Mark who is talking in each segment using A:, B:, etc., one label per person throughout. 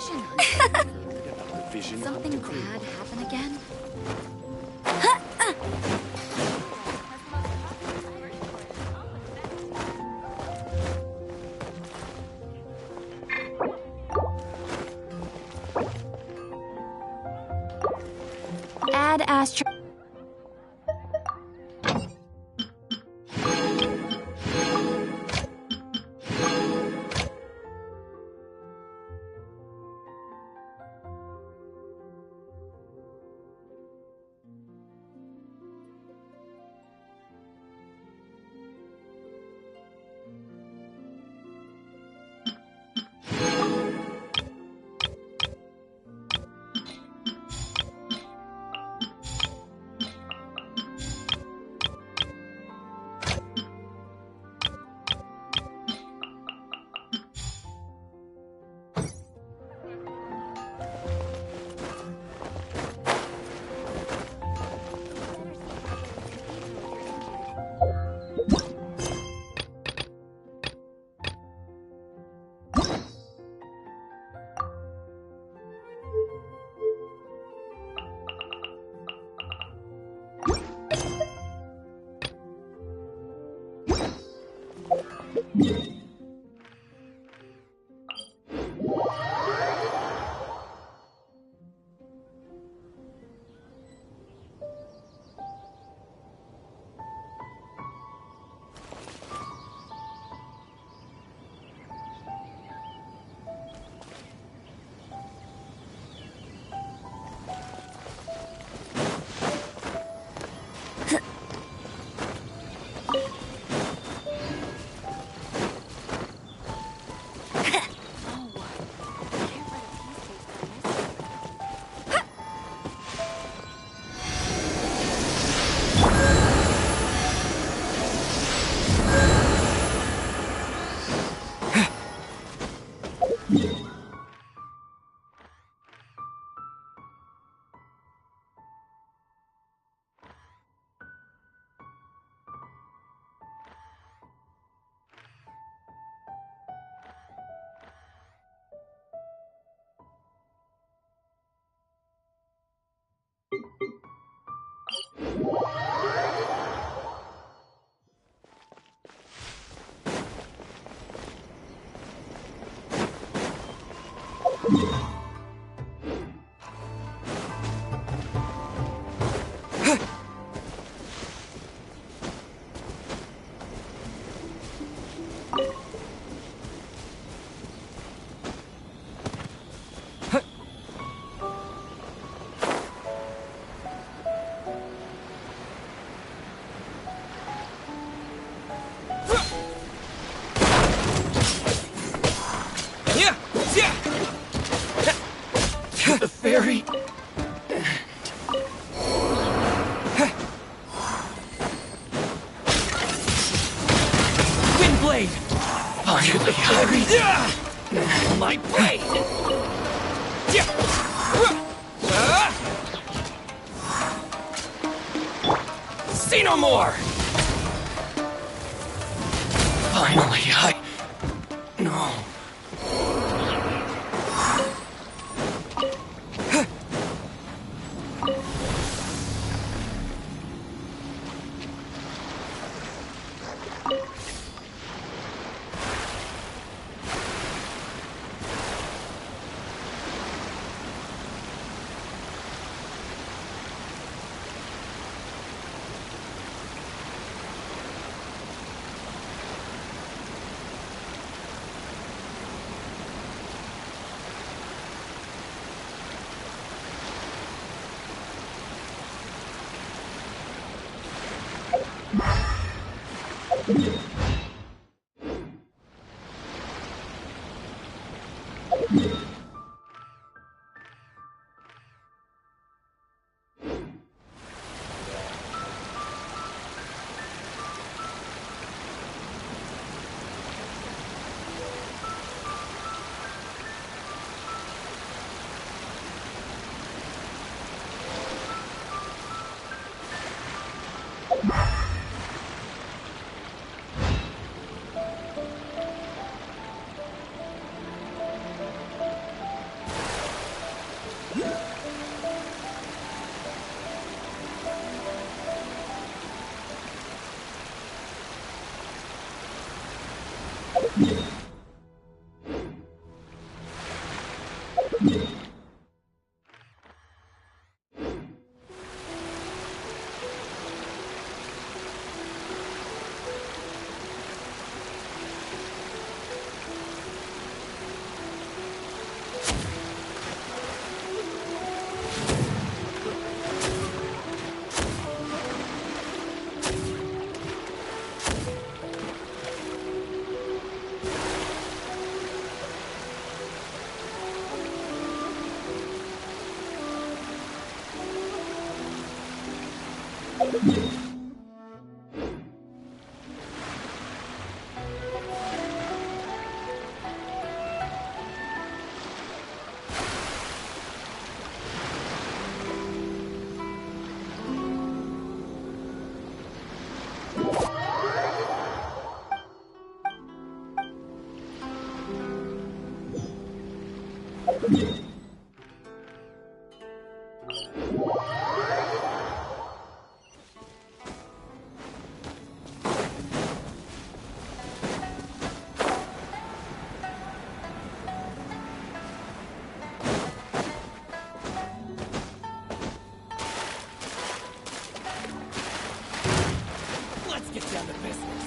A: Genshin hunter. Did something bad happen again? Add Astro.
B: Very... Windblade! Finally, my blade! See no more! Finally, No. Let's get down to business.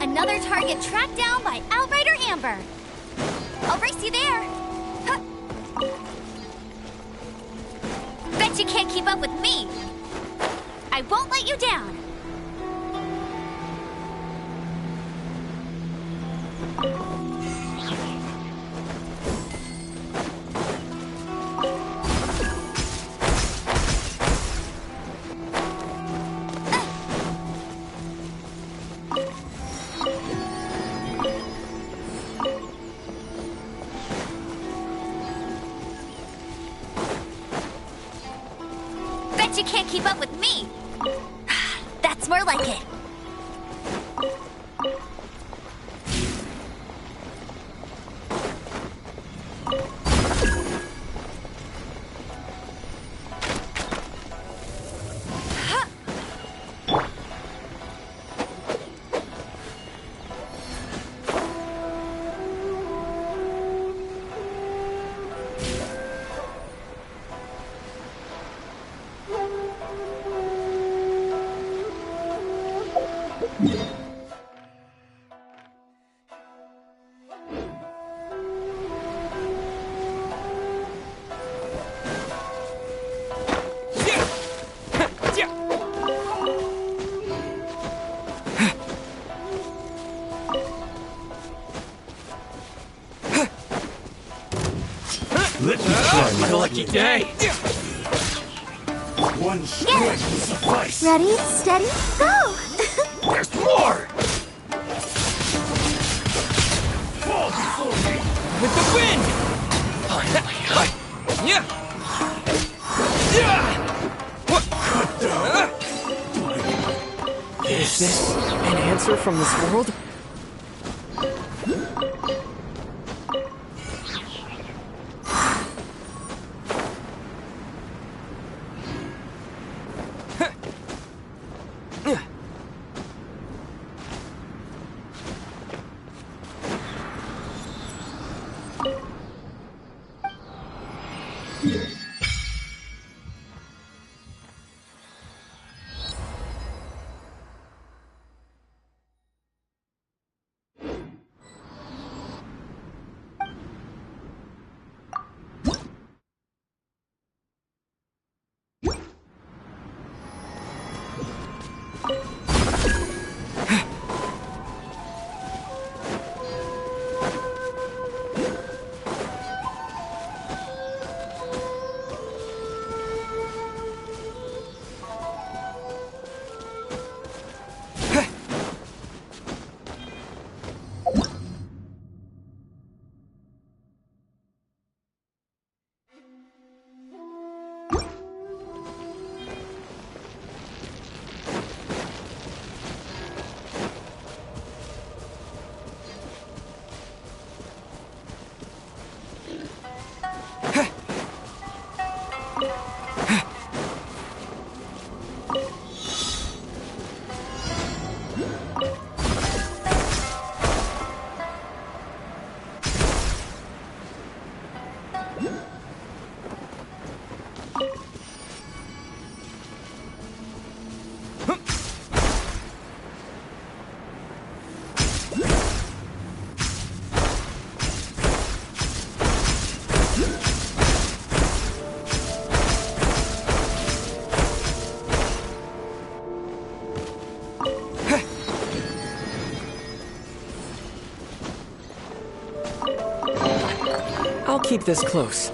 C: Another target tracked down by Outrider Amber. I'll race you there. Huh. Bet you can't keep up with me. I won't let you down. Bet you can't keep up with me. That's more like it.
D: Let me try my
B: Lucky day.
D: one strike will suffice.
C: Ready, steady, go!
D: There's more! Fall before me!
B: With the wind! Yeah! Is this an answer from this world? I'll keep this close.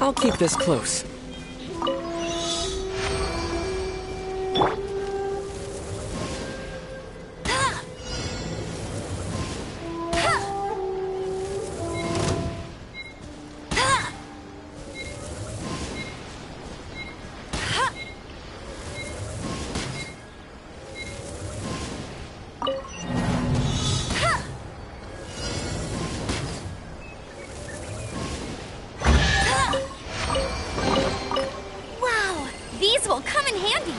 B: I'll keep this close.
C: Wow, these will come in handy.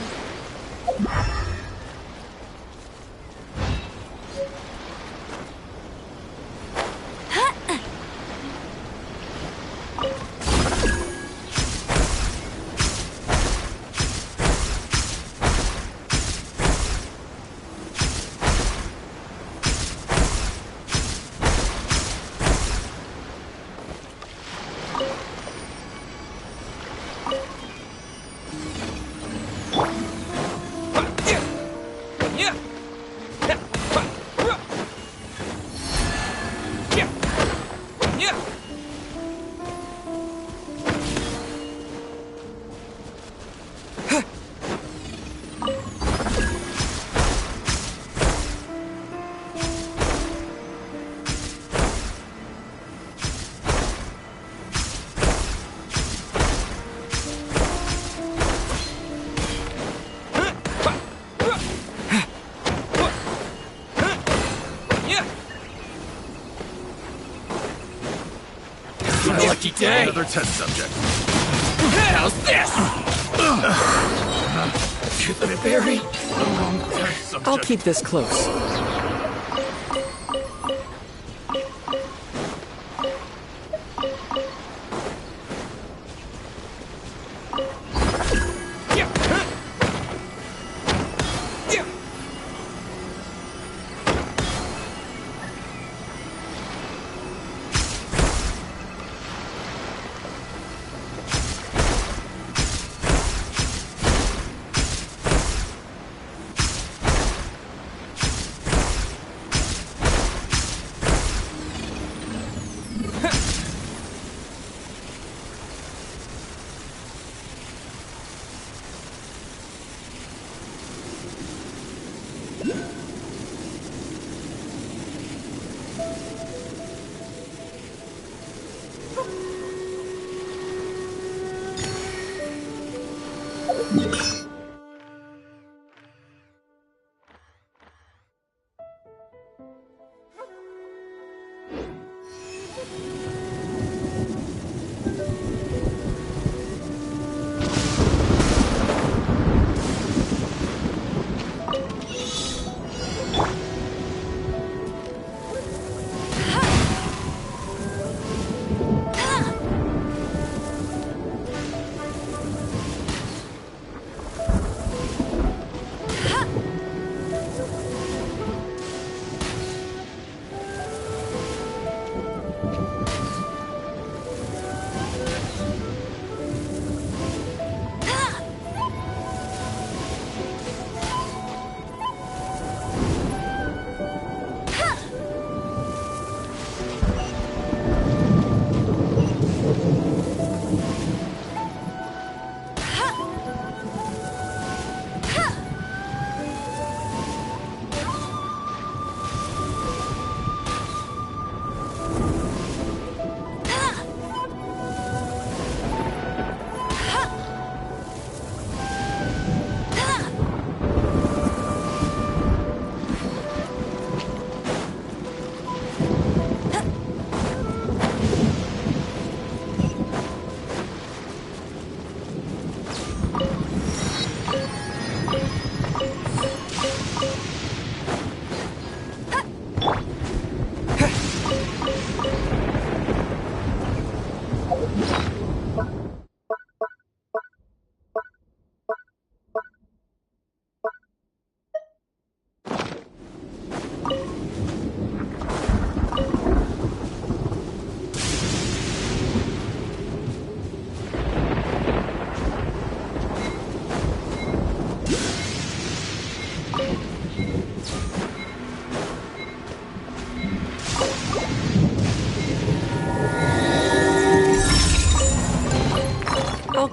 D: Lucky day. Another test subject. How's this? Could it vary? Test subject.
B: I'll keep this close.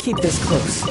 B: keep this close.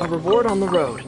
B: A reward on the road.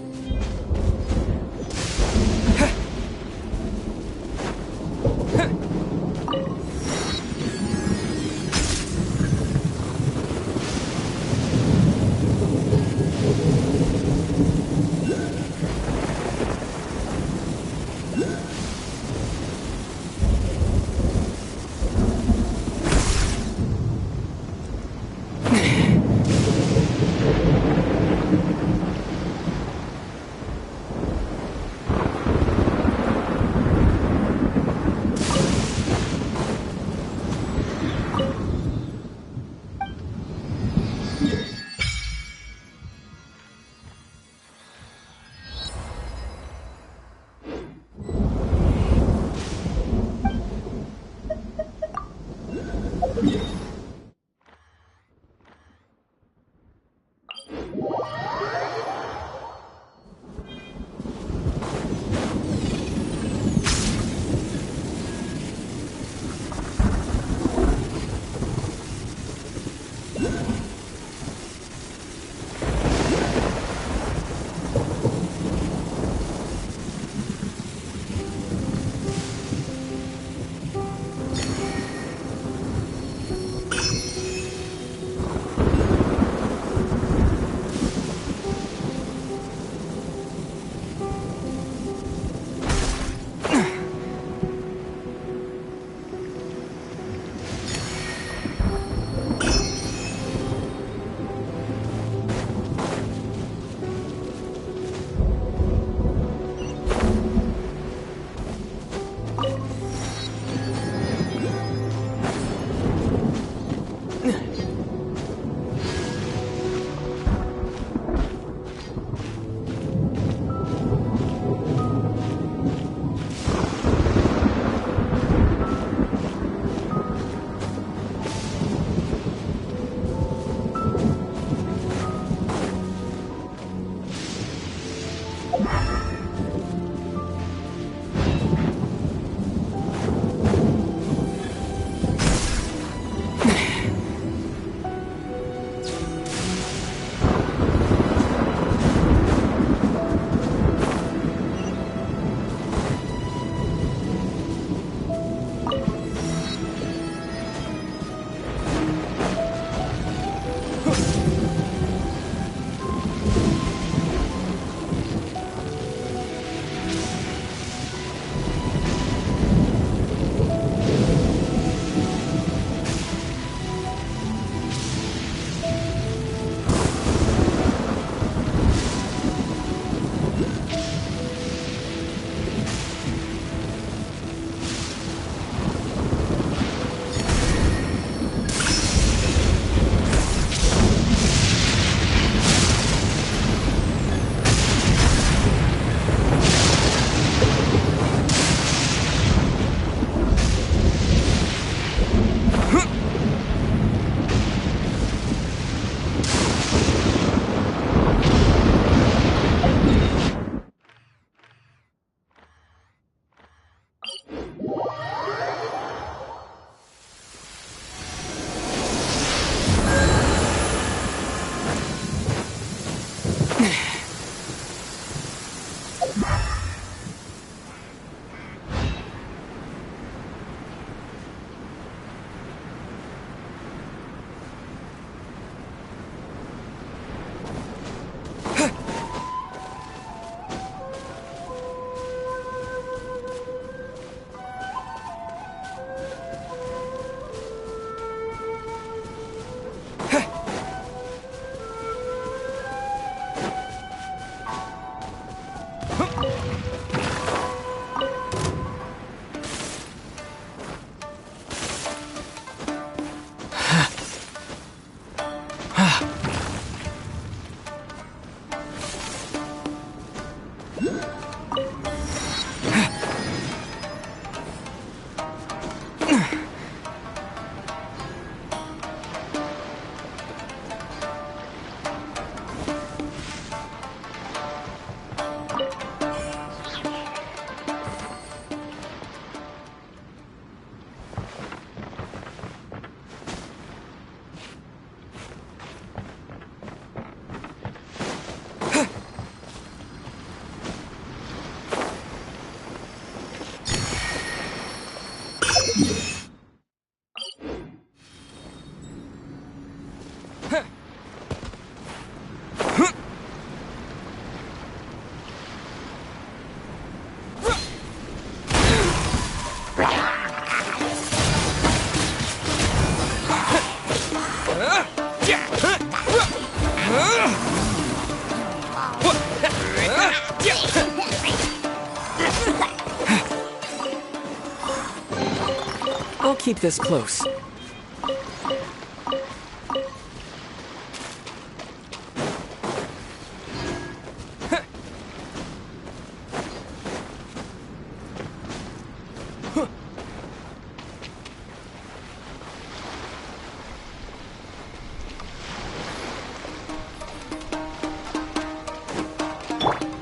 B: I'll keep this close.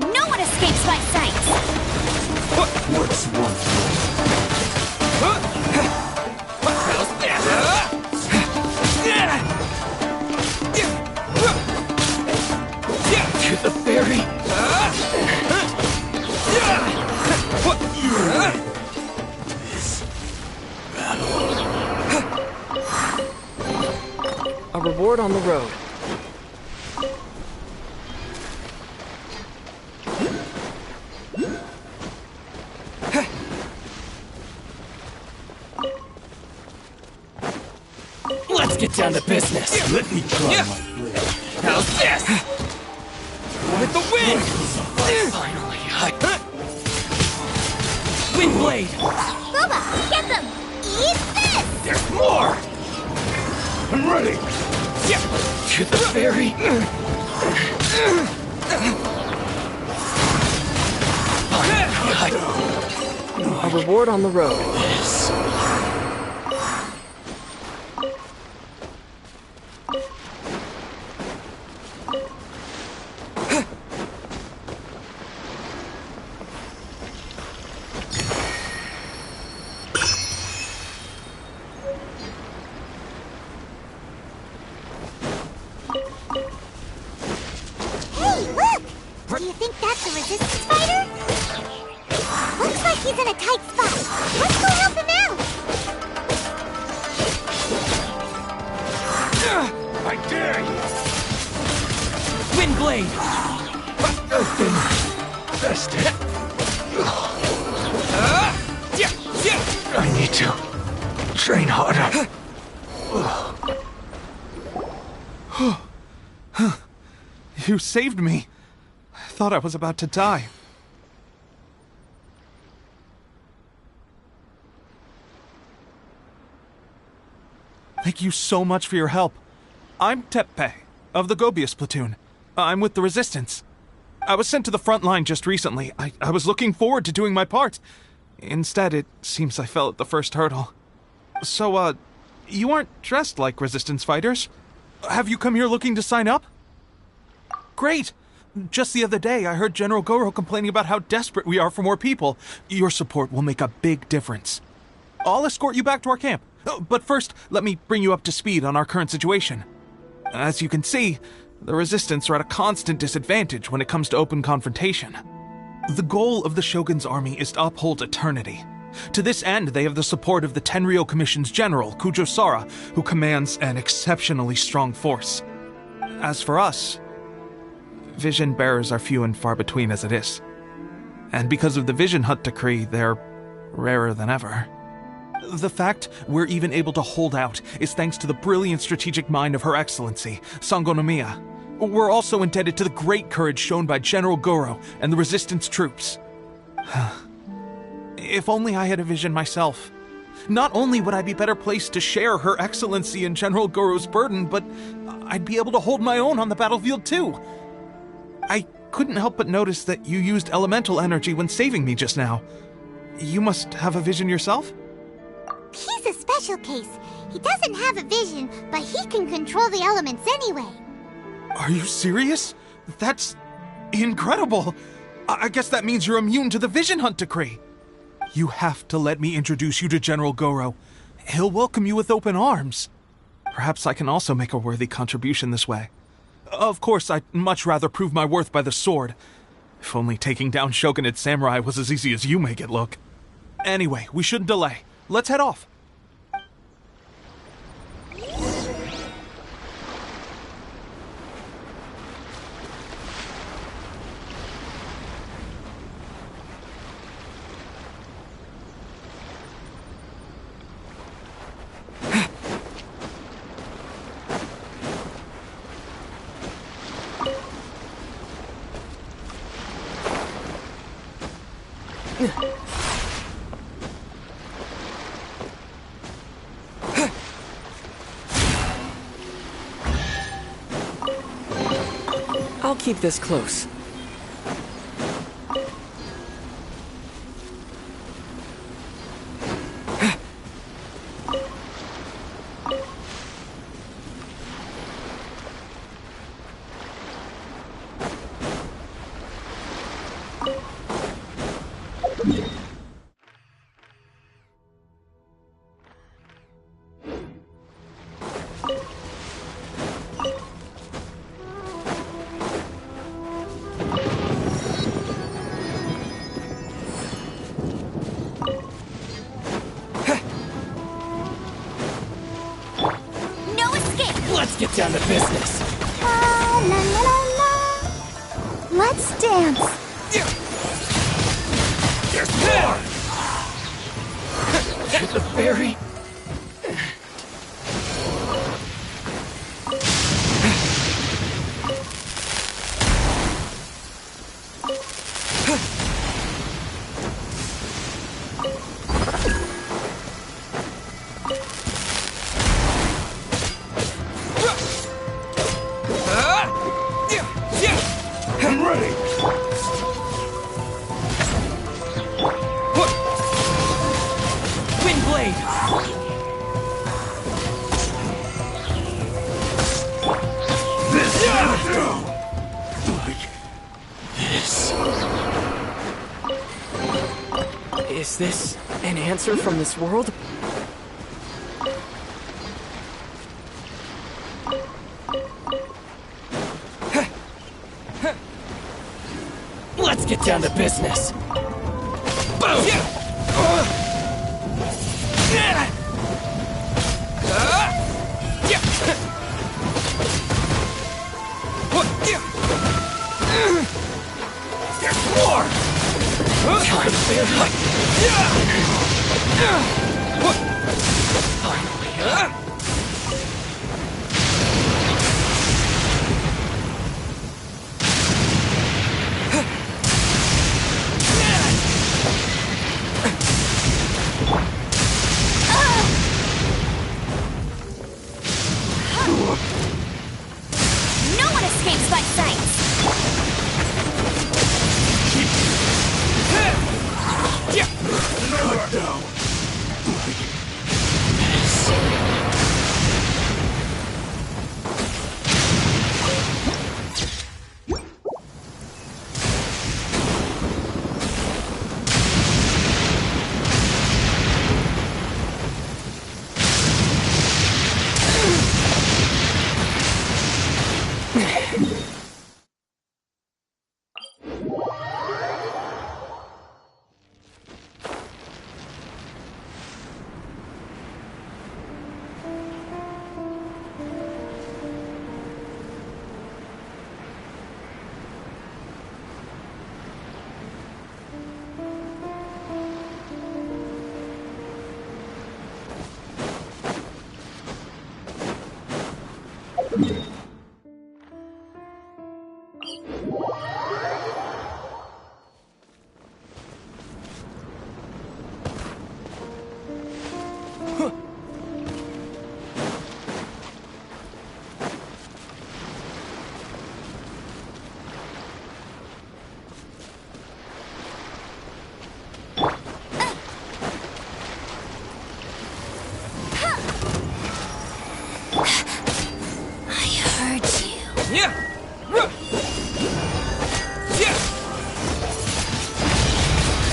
C: No one escapes my sight!
D: What's one to the berry?
B: A reward on the road.
D: Let's get down to business. Let me try my blade. How's this? With the wind! Finally, Wind blade!
C: Booba, get them! Eat this!
D: There's more! I'm ready! To the berry!
B: A reward on the road.
C: Hey, look! Do you think that's a resistance fighter? Looks like he's in a tight spot. Let's go help him out!
D: I dare you! Wind blade! Open! Best. I need to train harder.
E: You saved me. I thought I was about to die. Thank you so much for your help. I'm Teppei, of the Gobius platoon. I'm with the Resistance. I was sent to the front line just recently. I was looking forward to doing my part. Instead, it seems I fell at the first hurdle. So, you aren't dressed like Resistance fighters? Have you come here looking to sign up? Great! Just the other day, I heard General Goro complaining about how desperate we are for more people. Your support will make a big difference. I'll escort you back to our camp. But first, let me bring you up to speed on our current situation. As you can see, the Resistance are at a constant disadvantage when it comes to open confrontation. The goal of the Shogun's army is to uphold eternity. To this end, they have the support of the Tenryou Commission's general, Kujosara, who commands an exceptionally strong force. As for us, vision bearers are few and far between as it is. And because of the Vision Hut decree, they're rarer than ever. The fact we're even able to hold out is thanks to the brilliant strategic mind of Her Excellency, Sangonomiya. We're also indebted to the great courage shown by General Goro and the Resistance troops. If only I had a vision myself. Not only would I be better placed to share Her Excellency and General Goro's burden, but I'd be able to hold my own on the battlefield too. I couldn't help but notice that you used elemental energy when saving me just now. You must have a vision yourself?
C: He's a special case. He doesn't have a vision, but he can control the elements anyway.
E: Are you serious? That's incredible. I guess that means you're immune to the Vision Hunt decree. You have to let me introduce you to General Goro. He'll welcome you with open arms. Perhaps I can also make a worthy contribution this way. Of course, I'd much rather prove my worth by the sword. If only taking down Shogunate samurai was as easy as you make it look. Anyway, we shouldn't delay. Let's head off.
B: I'll keep this close.
C: No escape!
D: Let's get down to business.
C: La la la la. Let's dance.
D: There's more! The fairy. I'm ready. Wind blade. This
B: Is this an answer from this world?
D: Let's get down to business. Boom! There's more!
B: Time fairy.
C: No one escapes by sight.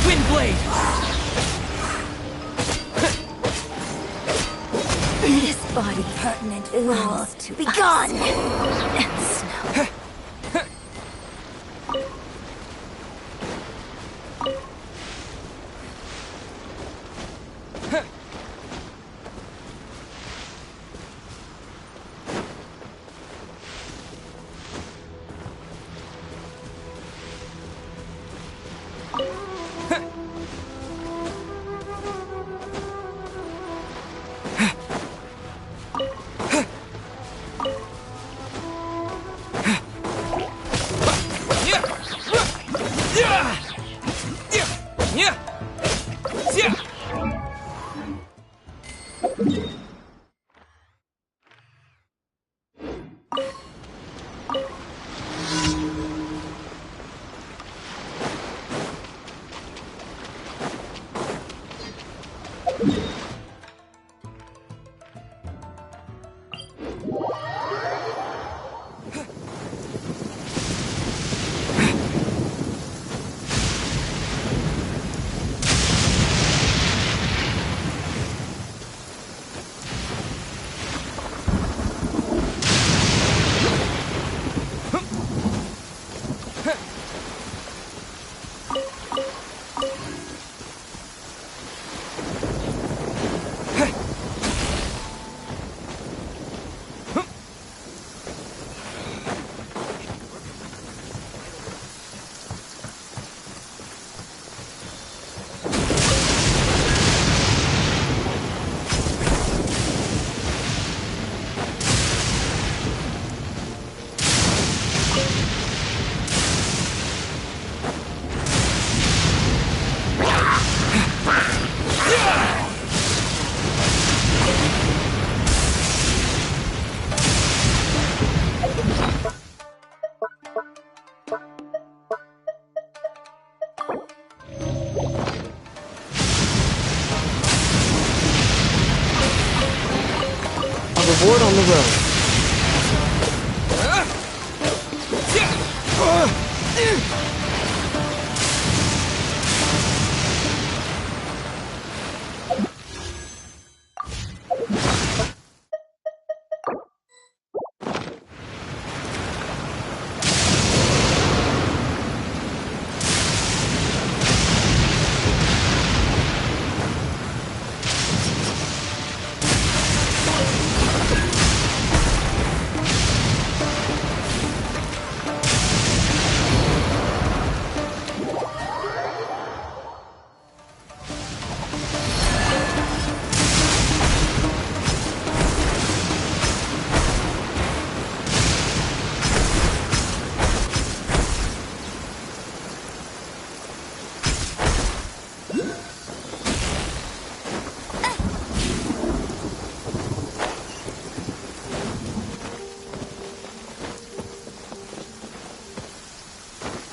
D: Wind blade.
C: This body pertinent fool to be gone. And snow.
B: Reward on the road.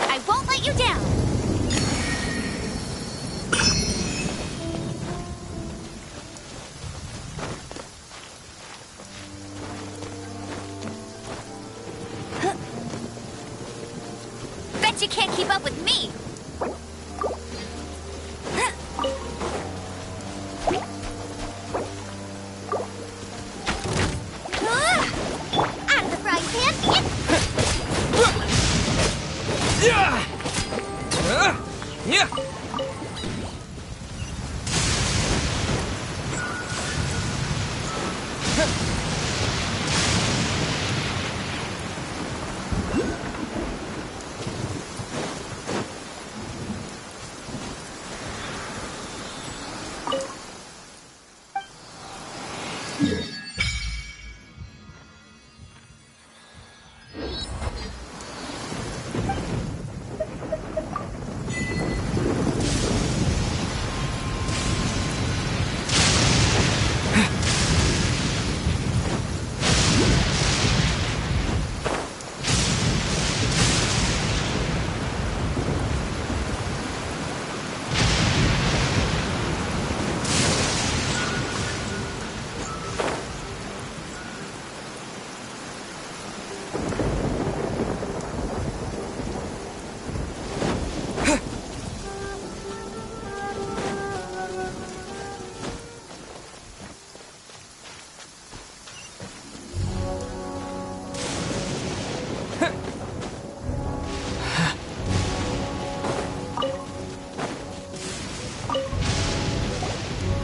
C: I won't let you down! Bet you can't keep up with me! Out of the frying pan!
D: Yeah!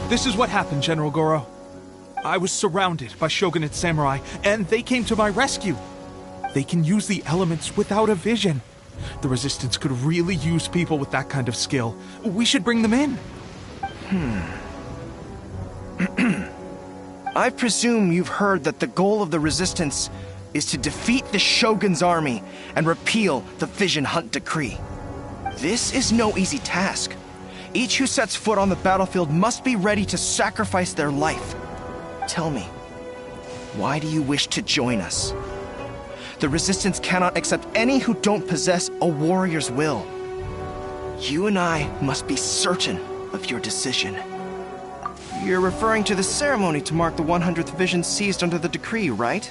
E: This is what happened, General Goro. I was surrounded by Shogunate samurai, and they came to my rescue. They can use the elements without a vision. The Resistance could really use people with that kind of skill. We should bring them in.
F: I presume you've heard that the goal of the Resistance is to defeat the Shogun's army and repeal the Vision Hunt Decree. This is no easy task. Each who sets foot on the battlefield must be ready to sacrifice their life. Tell me, why do you wish to join us? The Resistance cannot accept any who don't possess a warrior's will. You and I must be certain of your decision. You're referring to the ceremony to mark the 100th vision seized under the decree, right?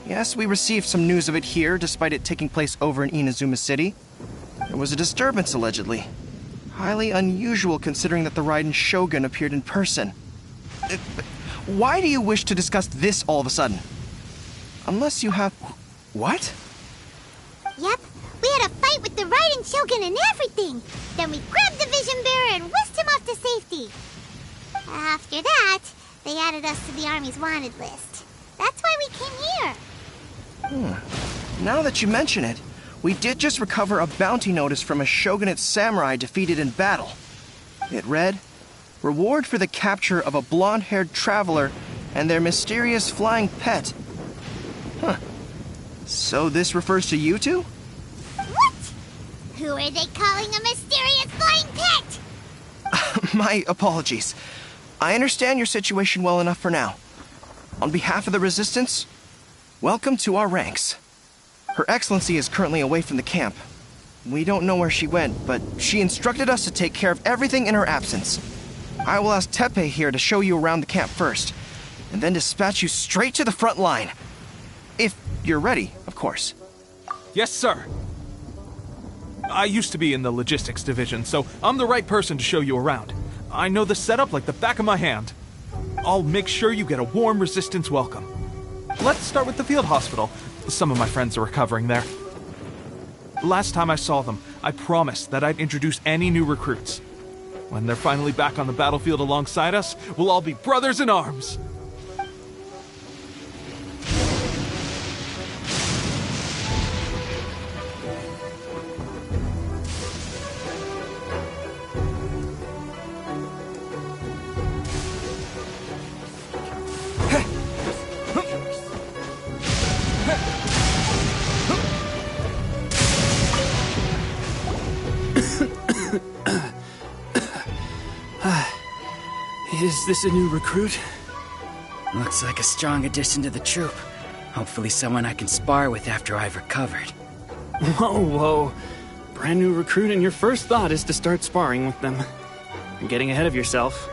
F: Yes, we received some news of it here, despite it taking place over in Inazuma City. There was a disturbance, allegedly. Highly unusual considering that the Raiden Shogun appeared in person. Why do you wish to discuss this all of a sudden? Unless you have... What?
C: Yep, we had a fight with the Raiden Shogun and everything. Then we grabbed the Vision Bearer and whisked him off to safety. After that, they added us to the Army's wanted list. That's why we came here.
F: Now that you mention it, we did just recover a bounty notice from a shogunate samurai defeated in battle. It read, "Reward for the capture of a blonde-haired traveler and their mysterious flying pet." Huh. So this refers to you two?
C: What? Who are they calling a mysterious flying pet?
F: My apologies. I understand your situation well enough for now. On behalf of the Resistance, welcome to our ranks. Her Excellency is currently away from the camp. We don't know where she went, but she instructed us to take care of everything in her absence. I will ask Teppei here to show you around the camp first, and then dispatch you straight to the front line. If you're ready, of course.
E: Yes, sir. I used to be in the logistics division, so I'm the right person to show you around. I know the setup like the back of my hand. I'll make sure you get a warm Resistance welcome. Let's start with the field hospital. Some of my friends are recovering there. Last time I saw them, I promised that I'd introduce any new recruits. When they're finally back on the battlefield alongside us, we'll all be brothers in arms.
D: Is this a new recruit?
G: Looks like a strong addition to the troop. Hopefully someone I can spar with after I've recovered.
D: Whoa. Brand new recruit and your first thought is to start sparring with them. You're getting ahead of yourself.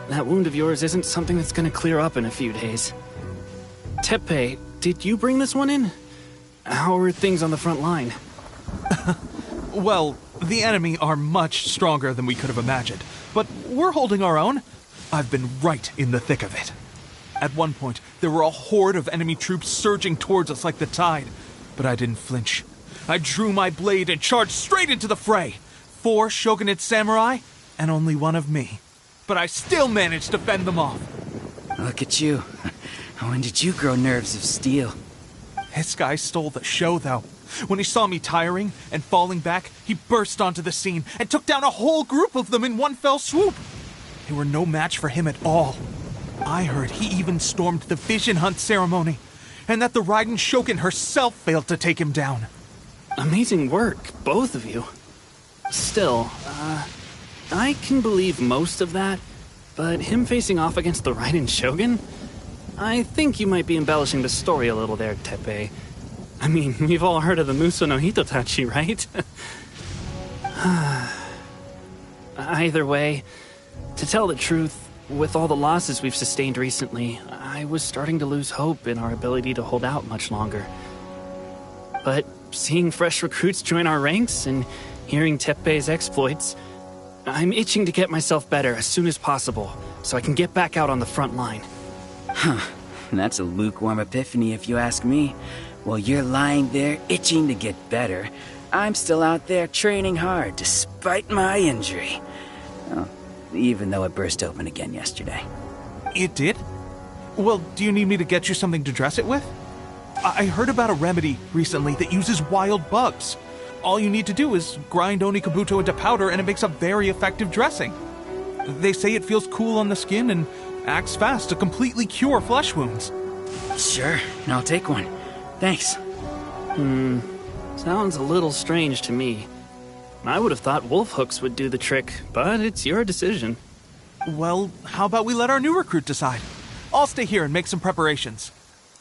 D: That wound of yours isn't something that's gonna clear up in a few days. Teppei, did you bring this one in? How are things on the front line?
E: Well, the enemy are much stronger than we could have imagined, but we're holding our own. I've been right in the thick of it. At one point, there were a horde of enemy troops surging towards us like the tide, but I didn't flinch. I drew my blade and charged straight into the fray. 4 shogunate samurai, and only one of me. But I still managed to fend them off.
G: Look at you. When did you grow nerves of steel?
E: This guy stole the show, though. When he saw me tiring and falling back, he burst onto the scene and took down a whole group of them in one fell swoop. They were no match for him at all. I heard he even stormed the Vision Hunt ceremony, and that the Raiden Shogun herself failed to take him down.
D: Amazing work, both of you. Still, I can believe most of that, but him facing off against the Raiden Shogun? I think you might be embellishing the story a little there, Teppei. I mean, we've all heard of the Muso no Hitotachi, right? Either way, to tell the truth, with all the losses we've sustained recently, I was starting to lose hope in our ability to hold out much longer. But seeing fresh recruits join our ranks and hearing Teppei's exploits, I'm itching to get myself better as soon as possible, so I can get back out on the front line.
G: Huh. That's a lukewarm epiphany if you ask me. While you're lying there itching to get better, I'm still out there training hard despite my injury. Oh, even though it burst open again yesterday.
E: It did? Well, do you need me to get you something to dress it with? I heard about a remedy recently that uses wild bugs. All you need to do is grind Onikabuto into powder and it makes a very effective dressing. They say it feels cool on the skin and acts fast to completely cure flesh wounds.
G: Sure, I'll take one. Thanks.
D: Sounds a little strange to me. I would have thought wolf hooks would do the trick, but it's your decision.
E: Well, how about we let our new recruit decide? I'll stay here and make some preparations.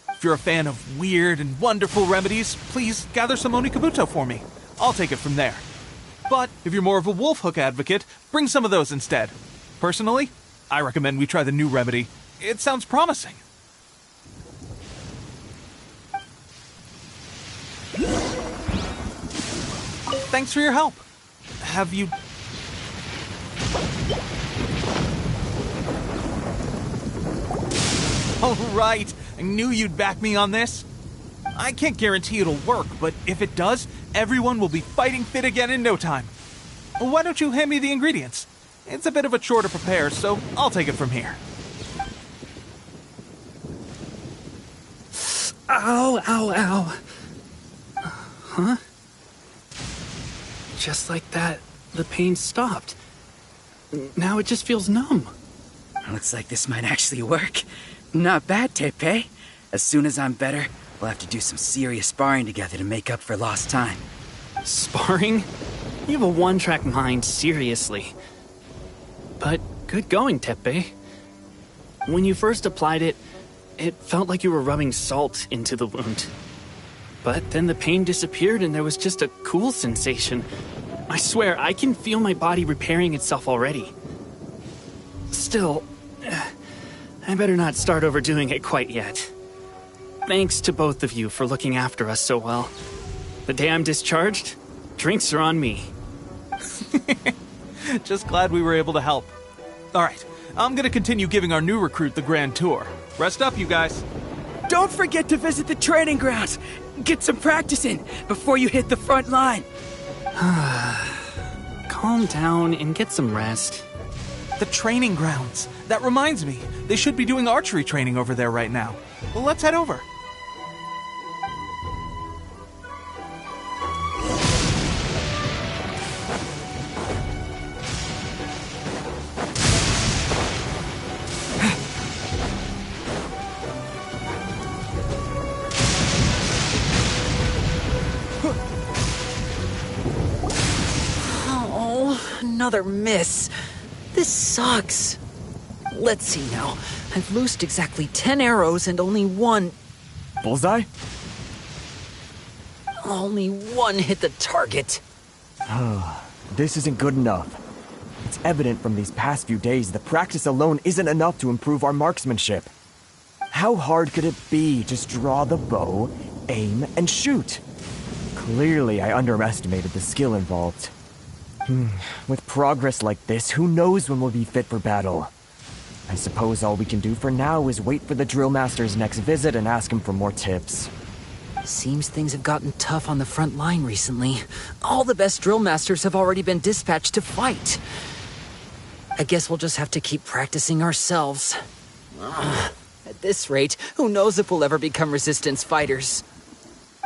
E: If you're a fan of weird and wonderful remedies, please gather some Onikabuto for me. I'll take it from there. But if you're more of a wolf hook advocate, bring some of those instead. Personally, I recommend we try the new remedy. It sounds promising. Thanks for your help. Have you... All right, I knew you'd back me on this. I can't guarantee it'll work, but if it does, everyone will be fighting fit again in no time. Why don't you hand me the ingredients? It's a bit of a chore to prepare, so I'll take it from here.
D: Ow, ow, ow. Huh? Just like that, the pain stopped. Now it just feels numb.
G: Looks like this might actually work. Not bad, Tepe. As soon as I'm better, we'll have to do some serious sparring together to make up for lost time.
D: Sparring? You have a one-track mind, seriously. But good going, Tepe. When you first applied it, it felt like you were rubbing salt into the wound. But then the pain disappeared and there was just a cool sensation. I swear, I can feel my body repairing itself already. Still, I better not start overdoing it quite yet. Thanks to both of you for looking after us so well. The day I'm discharged, drinks are on me.
E: Just glad we were able to help. Alright, I'm gonna continue giving our new recruit the grand tour. Rest up, you guys.
G: Don't forget to visit the training grounds. Get some practice in before you hit the front line.
D: Calm down and get some rest.
E: The training grounds. That reminds me, they should be doing archery training over there right now. Well, let's head over.
H: Oh, another miss. This sucks. Let's see now. I've loosed exactly 10 arrows and only one
B: Bullseye?
H: hit the target.
B: This isn't good enough. It's evident from these past few days that practice alone isn't enough to improve our marksmanship. How hard could it be? Just draw the bow, aim, and shoot. Clearly, I underestimated the skill involved. With progress like this, who knows when we'll be fit for battle? I suppose all we can do for now is wait for the drill master's next visit and ask him for more tips.
H: Seems things have gotten tough on the front line recently. All the best drill masters have already been dispatched to fight. I guess we'll just have to keep practicing ourselves. At this rate, who knows if we'll ever become resistance fighters.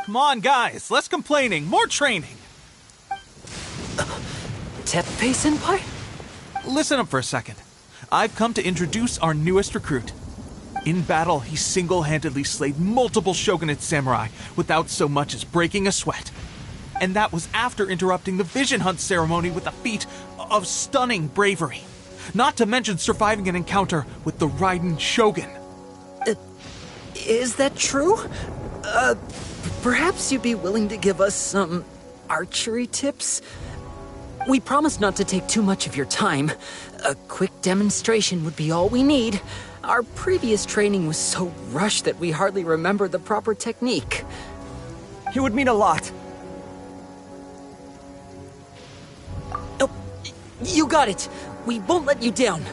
E: Come on, guys, less complaining, more training.
H: Teppei-senpai?
E: Listen up for a second. I've come to introduce our newest recruit. In battle, he single-handedly slayed multiple shogunate samurai without so much as breaking a sweat. And that was after interrupting the vision hunt ceremony with a feat of stunning bravery. Not to mention surviving an encounter with the Raiden Shogun.
H: Is that true? Perhaps you'd be willing to give us some archery tips? We promise not to take too much of your time. A quick demonstration would be all we need. Our previous training was so rushed that we hardly remember the proper technique.
B: It would mean a lot.
H: Oh, you got it. We won't let you down.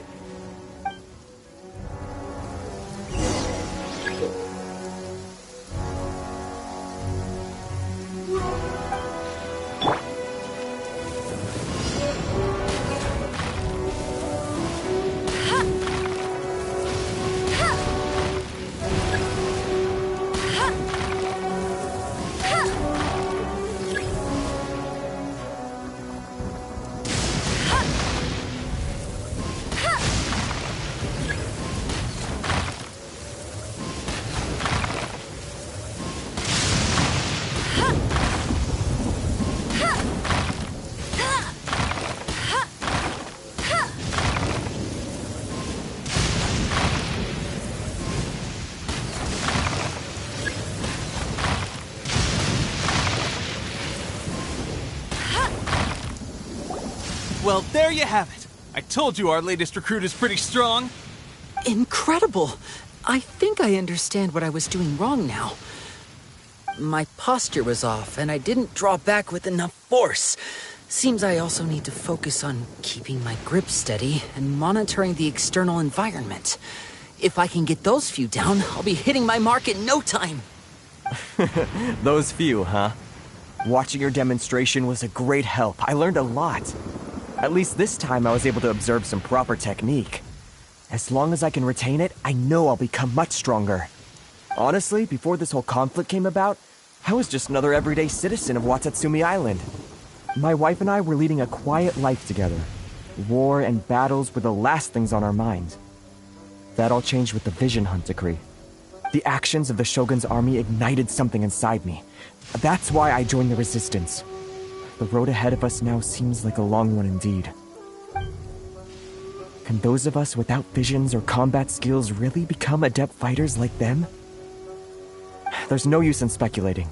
E: Well, there you have it. I told you our latest recruit is pretty strong.
H: Incredible! I think I understand what I was doing wrong now. My posture was off, and I didn't draw back with enough force. Seems I also need to focus on keeping my grip steady and monitoring the external environment. If I can get those few down, I'll be hitting my mark in no time.
B: Those few, huh? Watching your demonstration was a great help. I learned a lot. At least this time I was able to observe some proper technique. As long as I can retain it, I know I'll become much stronger. Honestly, before this whole conflict came about, I was just another everyday citizen of Watatsumi Island. My wife and I were leading a quiet life together. War and battles were the last things on our minds. That all changed with the Vision Hunt decree. The actions of the Shogun's army ignited something inside me. That's why I joined the Resistance. The road ahead of us now seems like a long one indeed. Can those of us without visions or combat skills really become adept fighters like them? There's no use in speculating.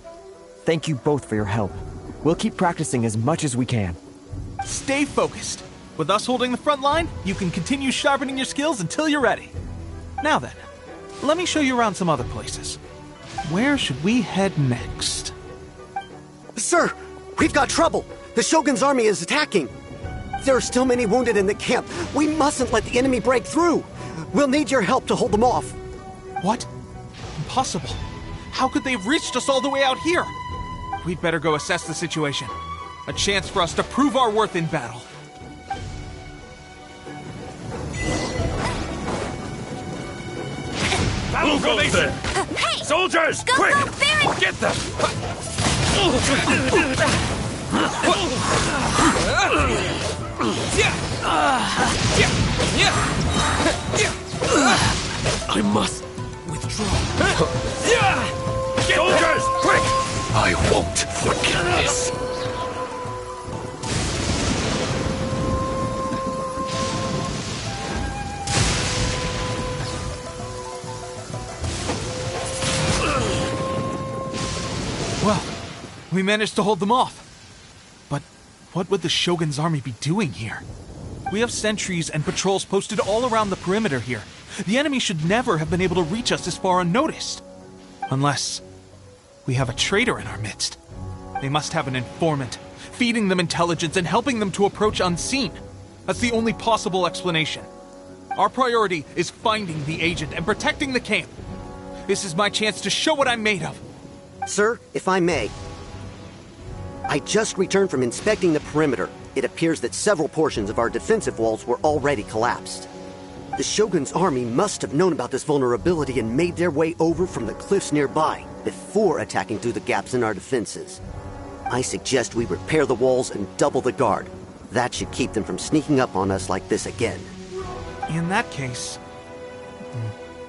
B: Thank you both for your help. We'll keep practicing as much as we can.
E: Stay focused. With us holding the front line, you can continue sharpening your skills until you're ready. Now then, let me show you around some other places. Where should we head next?
I: Sir, we've got trouble. The Shogun's army is attacking. There are still many wounded in the camp. We mustn't let the enemy break through. We'll need your help to hold them off.
E: What? Impossible. How could they have reached us all the way out here? We'd better go assess the situation. A chance for us to prove our worth in battle.
J: Battle formation!
C: Hey!
J: Soldiers,
C: Go,
J: quick!
C: go, Baron!
J: Get them! I must withdraw. Soldiers, quick! I won't forget this.
E: Well, we managed to hold them off. But what would the Shogun's army be doing here? We have sentries and patrols posted all around the perimeter here. The enemy should never have been able to reach us this far unnoticed. Unless we have a traitor in our midst. They must have an informant, feeding them intelligence and helping them to approach unseen. That's the only possible explanation. Our priority is finding the agent and protecting the camp. This is my chance to show what I'm made of.
I: Sir, if I may. I just returned from inspecting the perimeter. It appears that several portions of our defensive walls were already collapsed. The Shogun's army must have known about this vulnerability and made their way over from the cliffs nearby before attacking through the gaps in our defenses. I suggest we repair the walls and double the guard. That should keep them from sneaking up on us like this again.
E: In that case...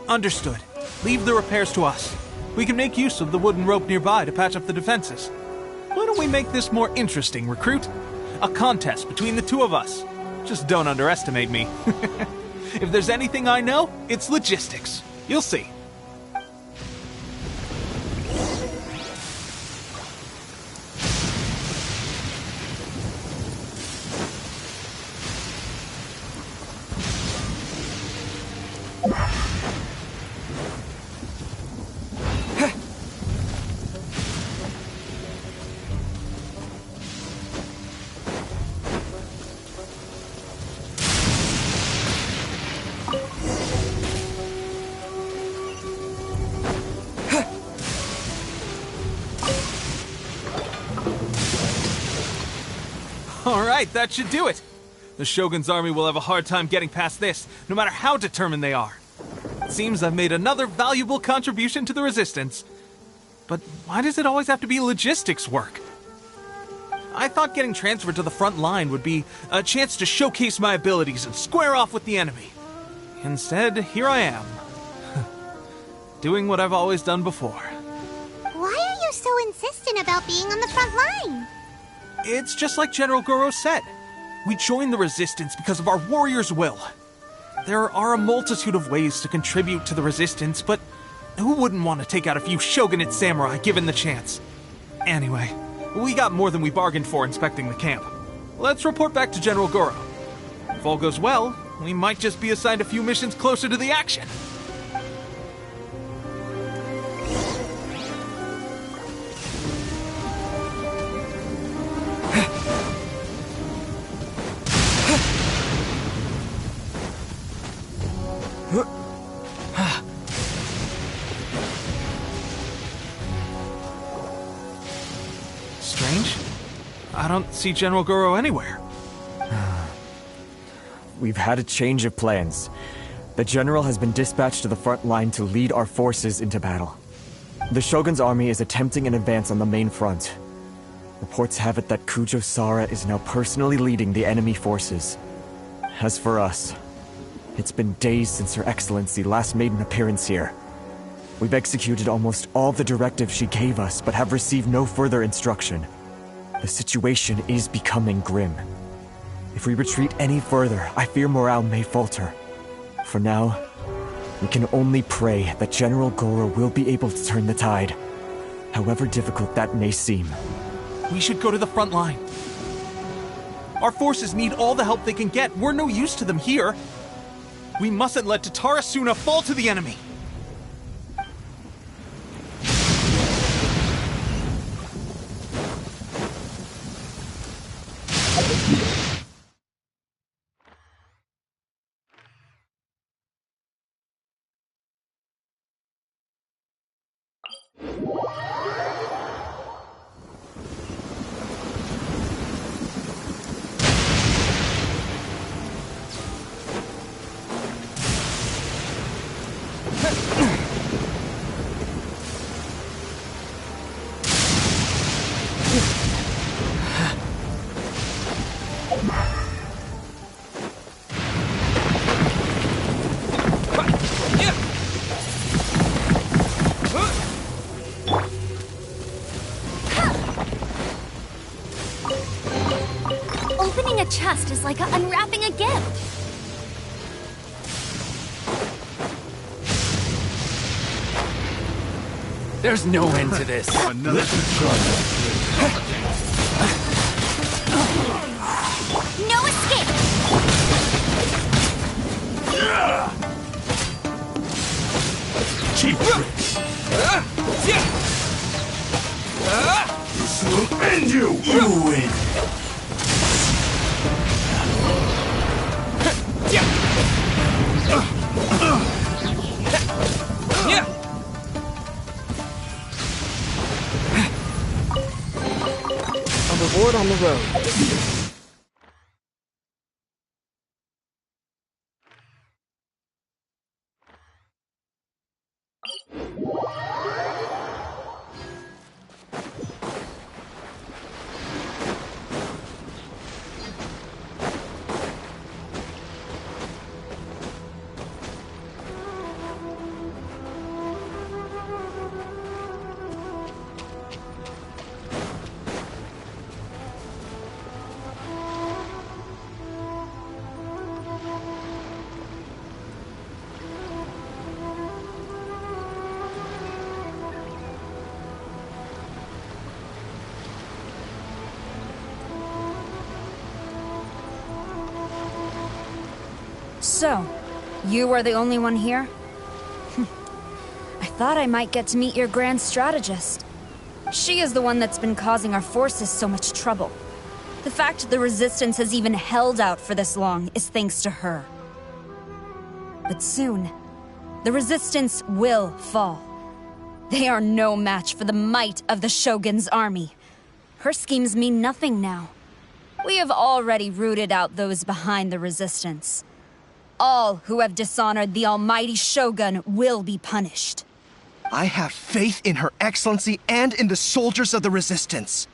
E: Understood. Leave the repairs to us. We can make use of the wooden rope nearby to patch up the defenses. Why don't we make this more interesting, recruit? A contest between the two of us. Just don't underestimate me. If there's anything I know, it's logistics. You'll see. Alright, that should do it. The Shogun's army will have a hard time getting past this, no matter how determined they are. It seems I've made another valuable contribution to the Resistance. But why does it always have to be logistics work? I thought getting transferred to the front line would be a chance to showcase my abilities and square off with the enemy. Instead, here I am. Doing what I've always done before.
C: Why are you so insistent about being on the front line?
E: It's just like General Goro said. We joined the Resistance because of our warrior's will. There are a multitude of ways to contribute to the Resistance, but who wouldn't want to take out a few shogunate samurai given the chance? Anyway, we got more than we bargained for inspecting the camp. Let's report back to General Goro. If all goes well, we might just be assigned a few missions closer to the action. Strange. I don't see General Goro anywhere.
B: We've had a change of plans. The general has been dispatched to the front line to lead our forces into battle. The Shogun's army is attempting an advance on the main front. Reports have it that Kujo Sara is now personally leading the enemy forces. As for us, it's been days since Her Excellency last made an appearance here. We've executed almost all the directives she gave us, but have received no further instruction. The situation is becoming grim. If we retreat any further, I fear morale may falter. For now, we can only pray that General Goro will be able to turn the tide, however difficult that may seem.
E: We should go to the front line. Our forces need all the help they can get. We're no use to them here. We mustn't let Tatara Suna fall to the enemy.
K: Opening a chest is like unwrapping a gift.
J: There's no end to this. Another
K: No escape!
J: cheap tricks. This will end you. You win.
B: A reward on the road.
L: So, you are the only one here? I thought I might get to meet your grand strategist. She is the one that's been causing our forces so much trouble. The fact the Resistance has even held out for this long is thanks to her. But soon, the Resistance will fall. They are no match for the might of the Shogun's army. Her schemes mean nothing now. We have already rooted out those behind the Resistance. All who have dishonored the almighty Shogun will be punished.
F: I have faith in Her Excellency and in the soldiers of the Resistance.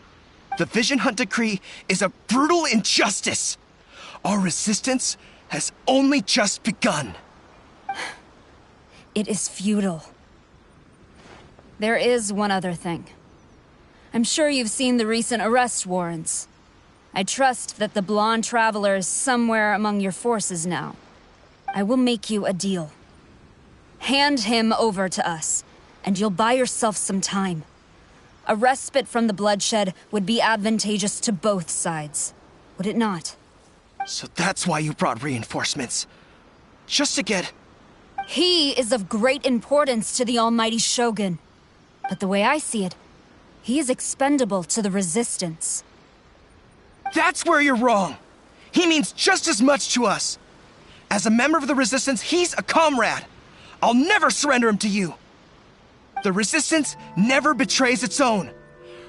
F: The Vision Hunt Decree is a brutal injustice. Our resistance has only just begun.
L: It is futile. There is one other thing. I'm sure you've seen the recent arrest warrants. I trust that the blonde traveler is somewhere among your forces now. I will make you a deal. Hand him over to us, and you'll buy yourself some time. A respite from the bloodshed would be advantageous to both sides, would it not?
F: So that's why you brought reinforcements. Just to get...
L: He is of great importance to the Almighty Shogun. But the way I see it, he is expendable to the Resistance.
F: That's where you're wrong. He means just as much to us. As a member of the Resistance, he's a comrade. I'll never surrender him to you. The Resistance never betrays its own.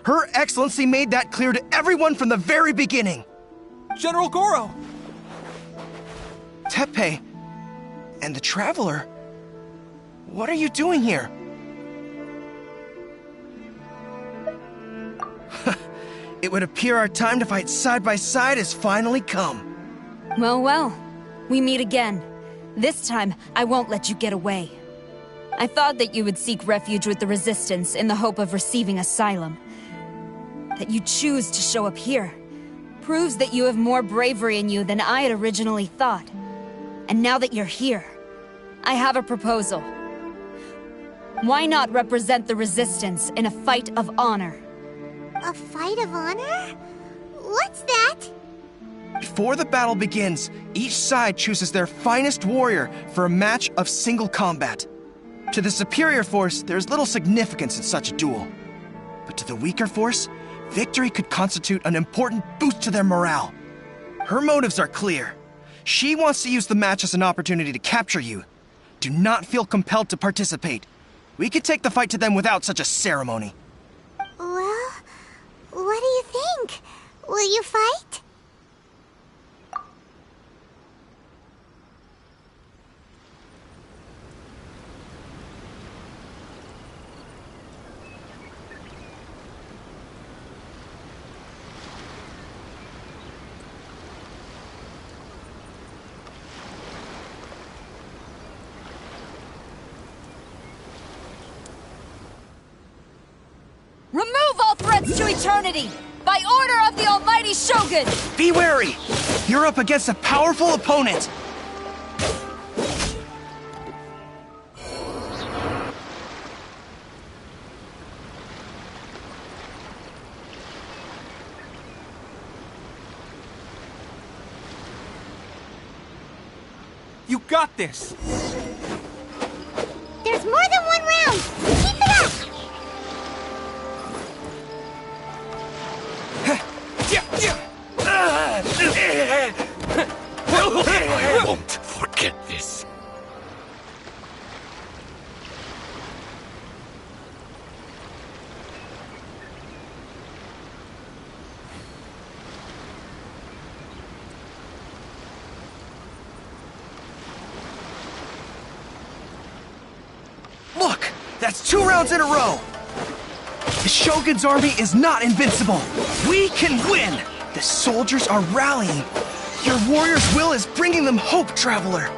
F: Her Excellency made that clear to everyone from the very beginning.
E: General Goro!
F: Teppei and the Traveler, what are you doing here? It would appear our time to fight side by side has finally come.
L: Well, well. We meet again. This time, I won't let you get away. I thought that you would seek refuge with the Resistance in the hope of receiving asylum. That you choose to show up here proves that you have more bravery in you than I had originally thought. And now that you're here, I have a proposal. Why not represent the Resistance in a fight of honor?
C: A fight of honor? What's that?
F: Before the battle begins, each side chooses their finest warrior for a match of single combat. To the superior force, there's little significance in such a duel. But to the weaker force, victory could constitute an important boost to their morale. Her motives are clear. She wants to use the match as an opportunity to capture you. Do not feel compelled to participate. We could take the fight to them without such a ceremony.
C: Well, what do you think? Will you fight?
L: Remove all threats to eternity! By order of the Almighty Shogun!
F: Be wary! You're up against a powerful opponent!
E: You got this!
C: There's more than one round! Keep it up!
J: I won't forget this.
F: Look! That's 2 rounds in a row! The Shogun's army is not invincible! We can win! The soldiers are rallying! Your warrior's will is bringing them hope, Traveler!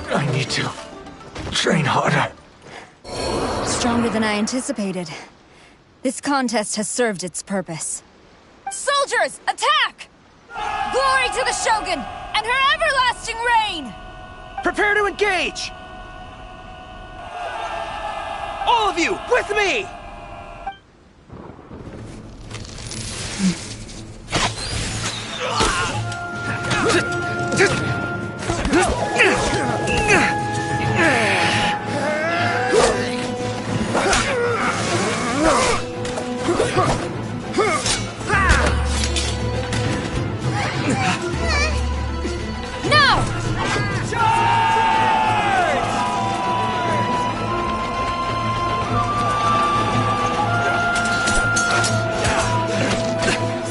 J: I need to train harder.
L: Stronger than I anticipated. This contest has served its purpose. Soldiers, attack! Glory to the Shogun and her everlasting reign!
F: Prepare to engage! All of you, with me!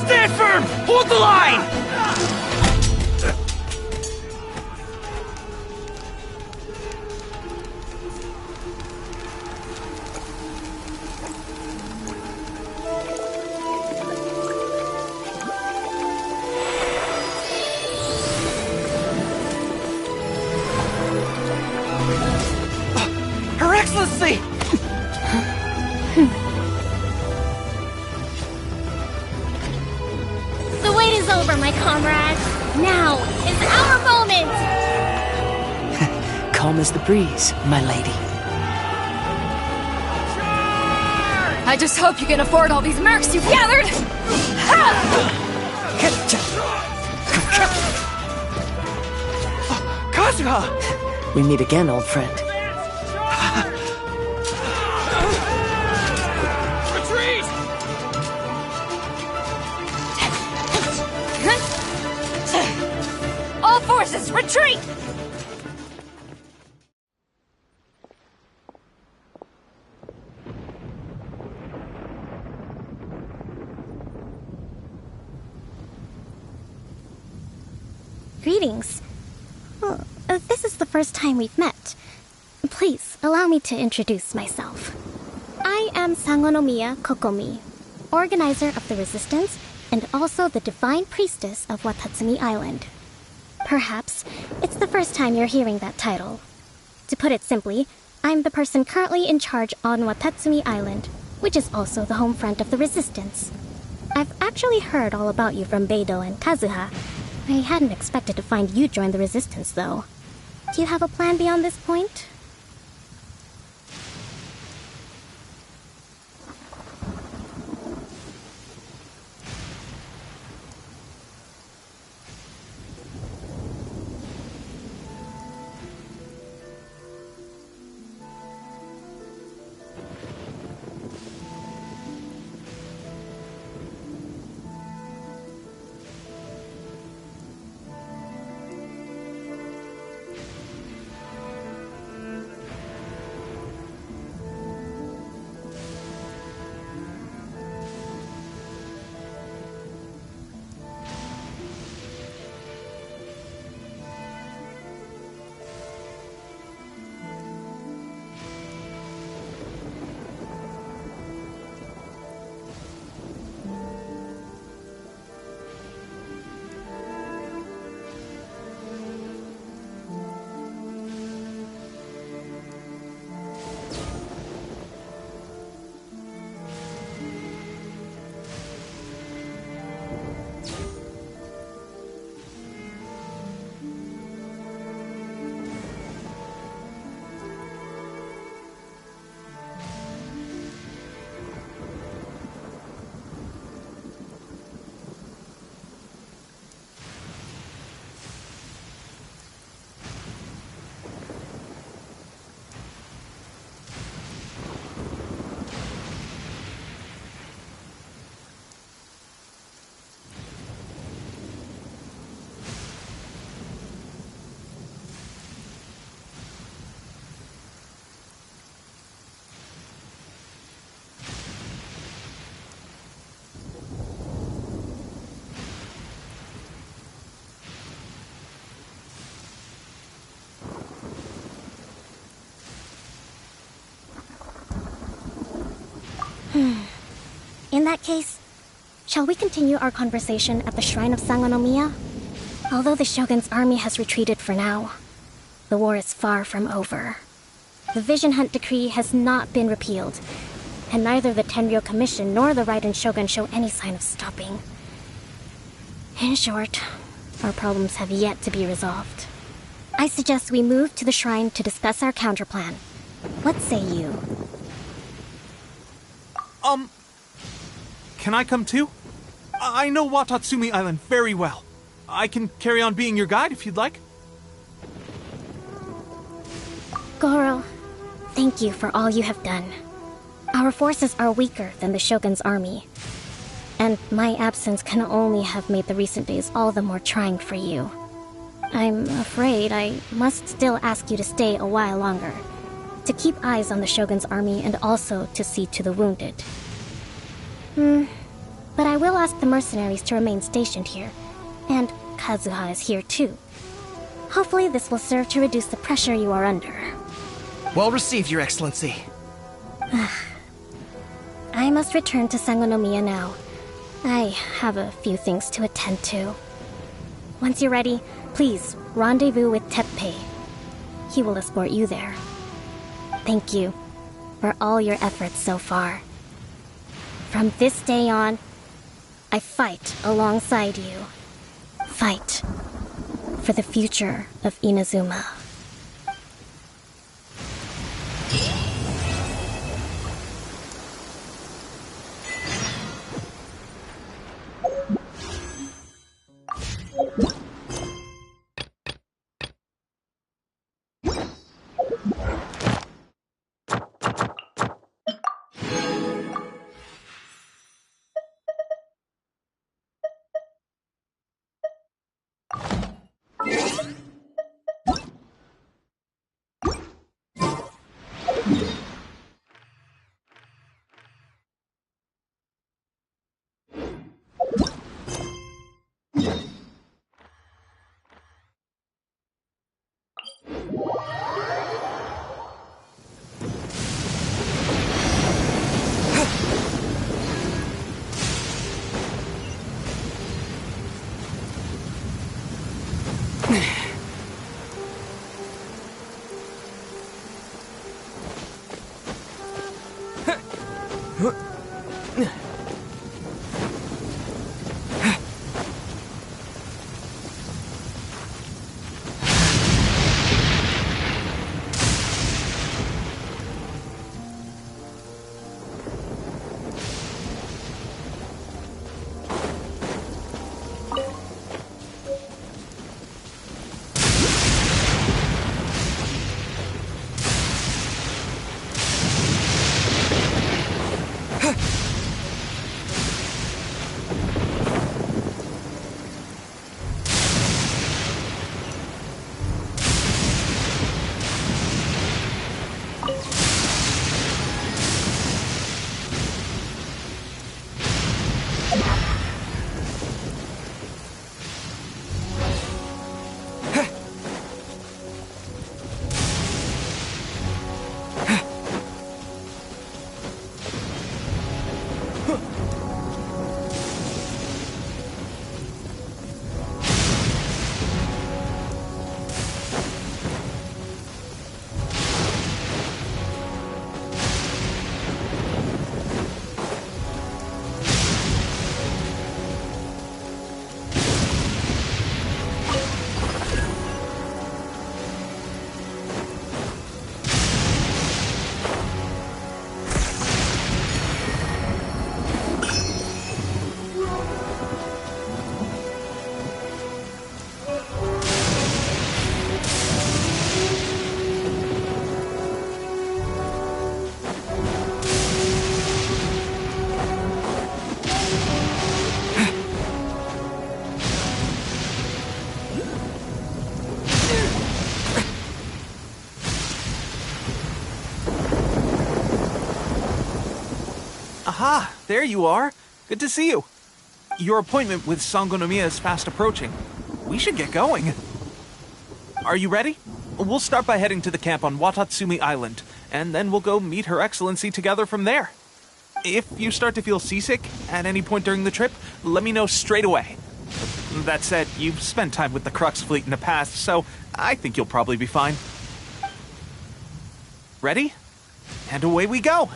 F: Stand firm! Hold the line! Her Excellency!
K: The wait is over, my comrades. Now is our moment!
H: Calm as the breeze, my lady.
K: I just hope you can afford all these mercs you've gathered!
F: Kazuha!
H: We meet again, old friend.
J: Retreat!
K: All forces, retreat!
C: Greetings. Well, this is the first time we've met. Please, allow me to introduce myself. I am Sangonomiya Kokomi, organizer of the Resistance and also the Divine Priestess of Watatsumi Island. Perhaps it's the first time you're hearing that title. To put it simply, I'm the person currently in charge on Watatsumi Island, which is also the home front of the Resistance. I've actually heard all about you from Beidou and Kazuha. I hadn't expected to find you join the Resistance, though. Do you have a plan beyond this point? In that case, shall we continue our conversation at the Shrine of Sangonomiya? Although the Shogun's army has retreated for now, the war is far from over. The Vision Hunt Decree has not been repealed, and neither the Tenryo Commission nor the Raiden Shogun show any sign of stopping. In short, our problems have yet to be resolved. I suggest we move to the shrine to discuss our counterplan. What say you?
E: Can I come too? I know Watatsumi Island very well. I can carry on being your guide if you'd like.
C: Goro, thank you for all you have done. Our forces are weaker than the Shogun's army, and my absence can only have made the recent days all the more trying for you. I'm afraid I must still ask you to stay a while longer, to keep eyes on the Shogun's army and also to see to the wounded. But I will ask the mercenaries to remain stationed here, and Kazuha is here too. Hopefully this will serve to reduce the pressure you are under.
F: Well received, Your Excellency.
C: I must return to Sangonomiya now. I have a few things to attend to. Once you're ready, please rendezvous with Teppei. He will escort you there. Thank you for all your efforts so far. From this day on, I fight alongside you. Fight for the future of Inazuma.
E: Aha! There you are. Good to see you. Your appointment with Sangonomiya is fast approaching. We should get going. Are you ready? We'll start by heading to the camp on Watatsumi Island, and then we'll go meet Her Excellency together from there. If you start to feel seasick at any point during the trip, let me know straight away. That said, you've spent time with the Crux fleet in the past, so I think you'll probably be fine. Ready? And away we go!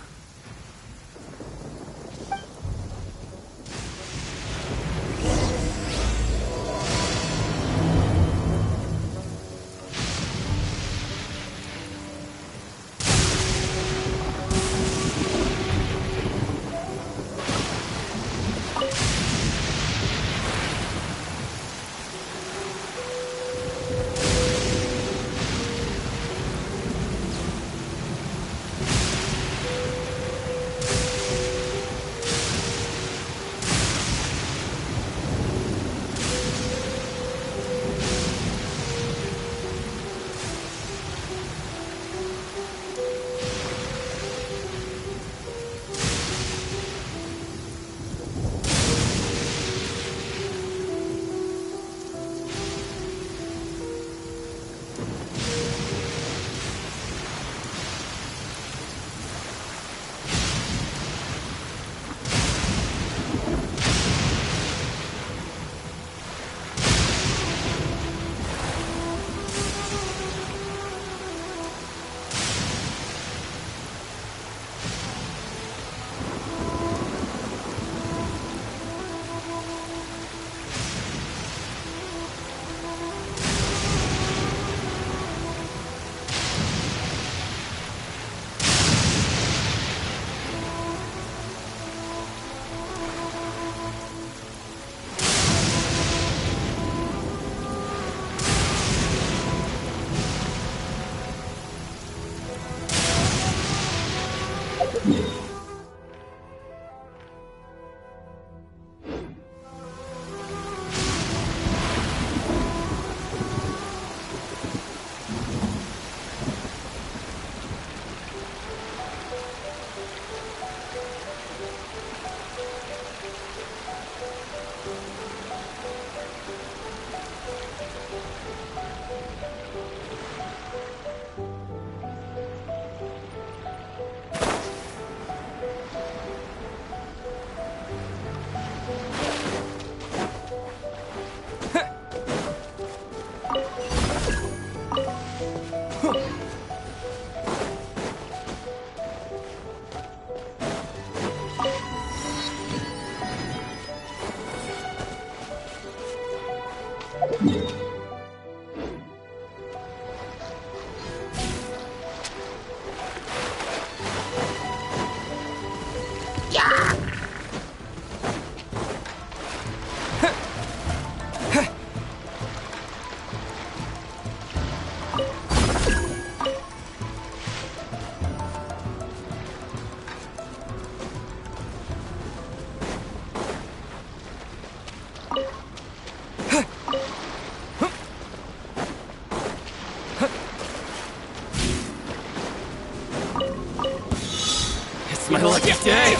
D: It's my lucky day!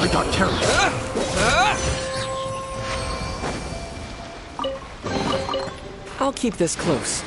J: I got carried.
H: I'll keep this close.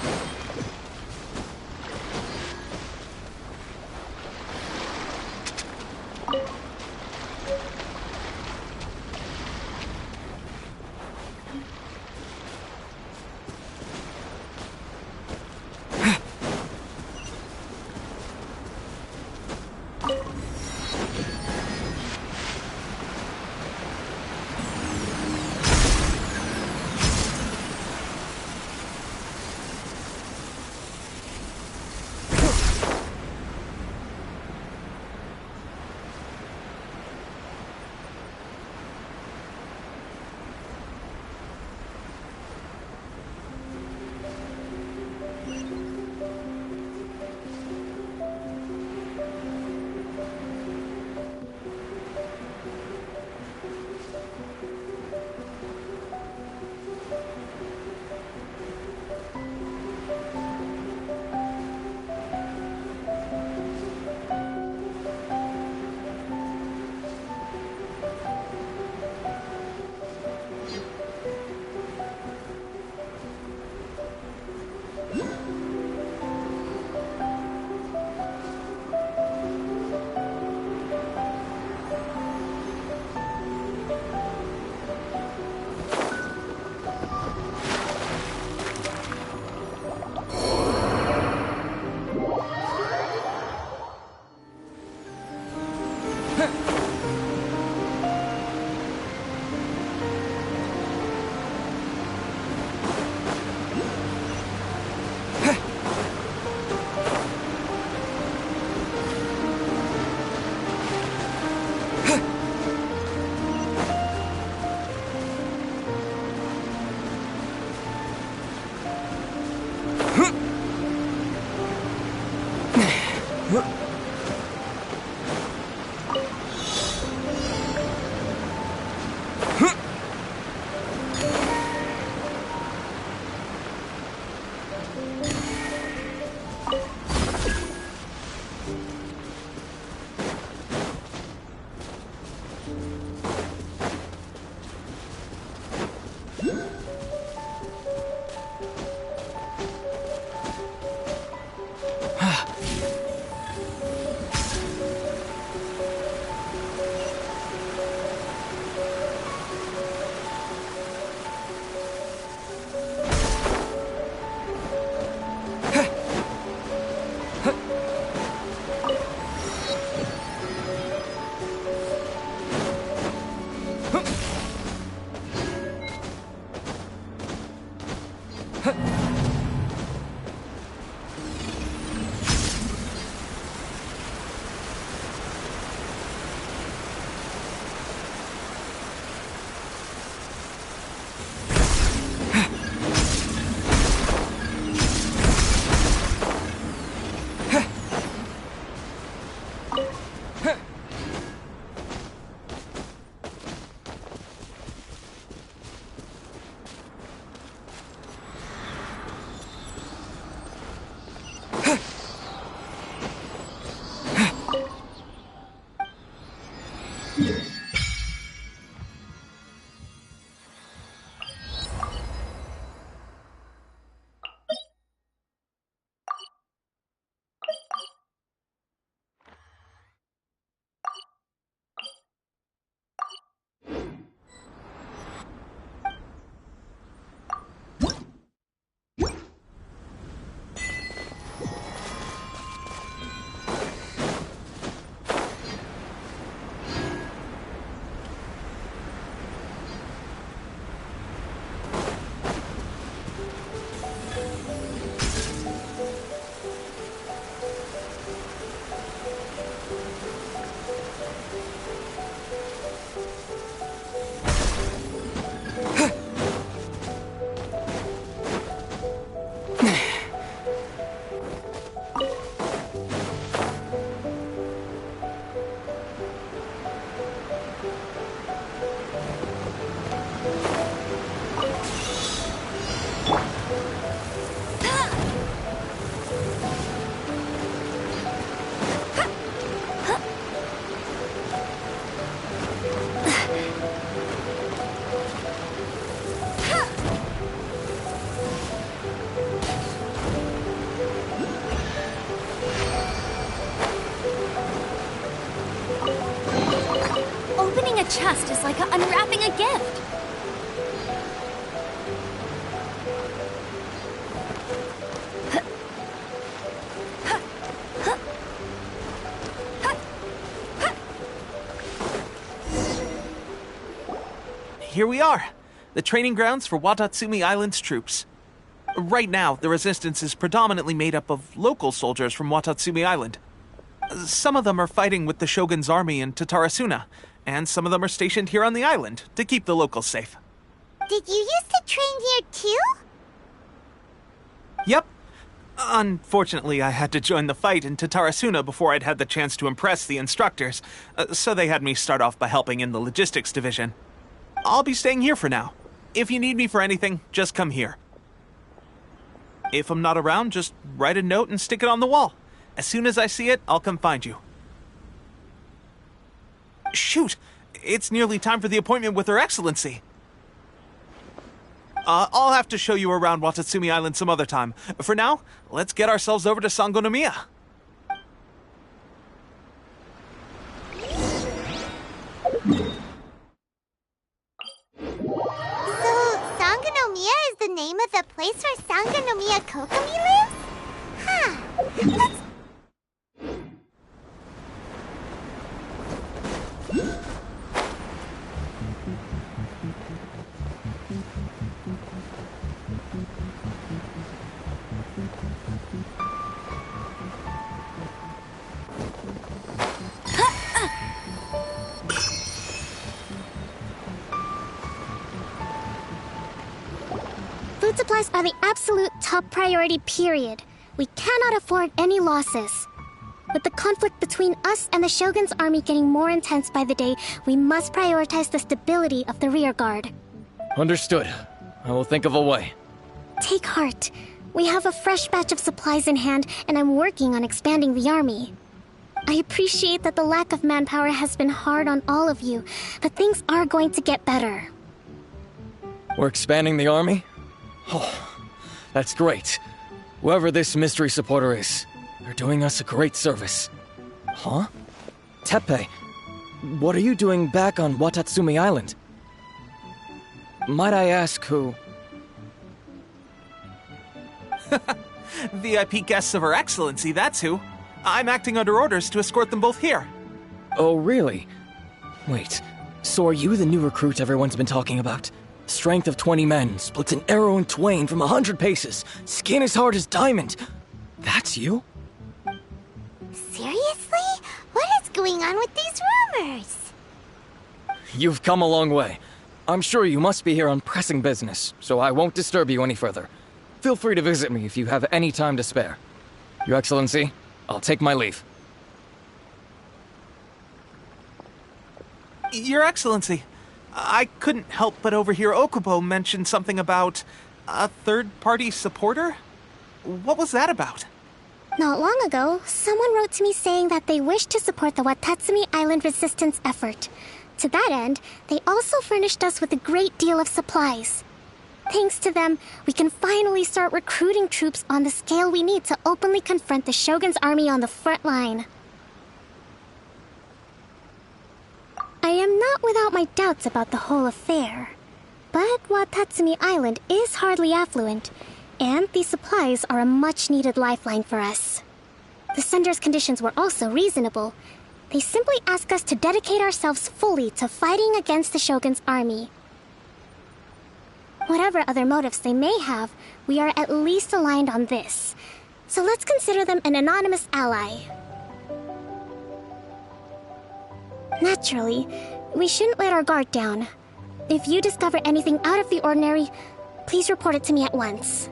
K: chest is like unwrapping a gift.
E: Here we are, the training grounds for Watatsumi Island's troops. Right now, the resistance is predominantly made up of local soldiers from Watatsumi Island. Some of them are fighting with the Shogun's army in Tatarasuna, and some of them are stationed here on the island to keep the locals safe.
C: Did you used to train here too?
E: Yep. Unfortunately, I had to join the fight in Tatarasuna before I'd had the chance to impress the instructors, so they had me start off by helping in the logistics division. I'll be staying here for now. If you need me for anything, just come here. If I'm not around, just write a note and stick it on the wall. As soon as I see it, I'll come find you. Shoot! It's nearly time for the appointment with Her Excellency. I'll have to show you around Watatsumi Island some other time. For now, let's get ourselves over to Sangonomiya.
C: So, Sangonomiya is the name of the place where Sangonomiya Kokomi lives? Huh. That's...
M: Food supplies are the absolute top priority, period. We cannot afford any losses. With the conflict between us and the Shogun's army getting more intense by the day, we must prioritize the stability of the rear guard.
B: Understood. I will think of a way.
M: Take heart. We have a fresh batch of supplies in hand, and I'm working on expanding the army. I appreciate that the lack of manpower has been hard on all of you, but things are going to get better.
B: We're expanding the army? Oh, that's great. Whoever this mystery supporter is, they're doing us a great service. Huh? Teppei, what are you doing back on Watatsumi Island? Might I ask who?
E: VIP guests of Her Excellency, that's who. I'm acting under orders to escort them both here.
B: Oh, really? Wait, so are you the new recruit everyone's been talking about? Strength of 20 men, splits an arrow in twain from 100 paces, skin as hard as diamond. That's you?
C: Seriously? What is going on with these rumors?
B: You've come a long way. I'm sure you must be here on pressing business, so I won't disturb you any further. Feel free to visit me if you have any time to spare. Your Excellency, I'll take my leave.
E: Your Excellency, I couldn't help but overhear Okubo mention something about a third-party supporter? What was that about?
M: Not long ago, someone wrote to me saying that they wish to support the Watatsumi Island resistance effort. To that end, they also furnished us with a great deal of supplies. Thanks to them, we can finally start recruiting troops on the scale we need to openly confront the Shogun's army on the front line. I am not without my doubts about the whole affair. But Watatsumi Island is hardly affluent, and these supplies are a much-needed lifeline for us. The sender's conditions were also reasonable. They simply ask us to dedicate ourselves fully to fighting against the Shogun's army. Whatever other motives they may have, we are at least aligned on this. So let's consider them an anonymous ally. Naturally, we shouldn't let our guard down. If you discover anything out of the ordinary, please report it to me at once.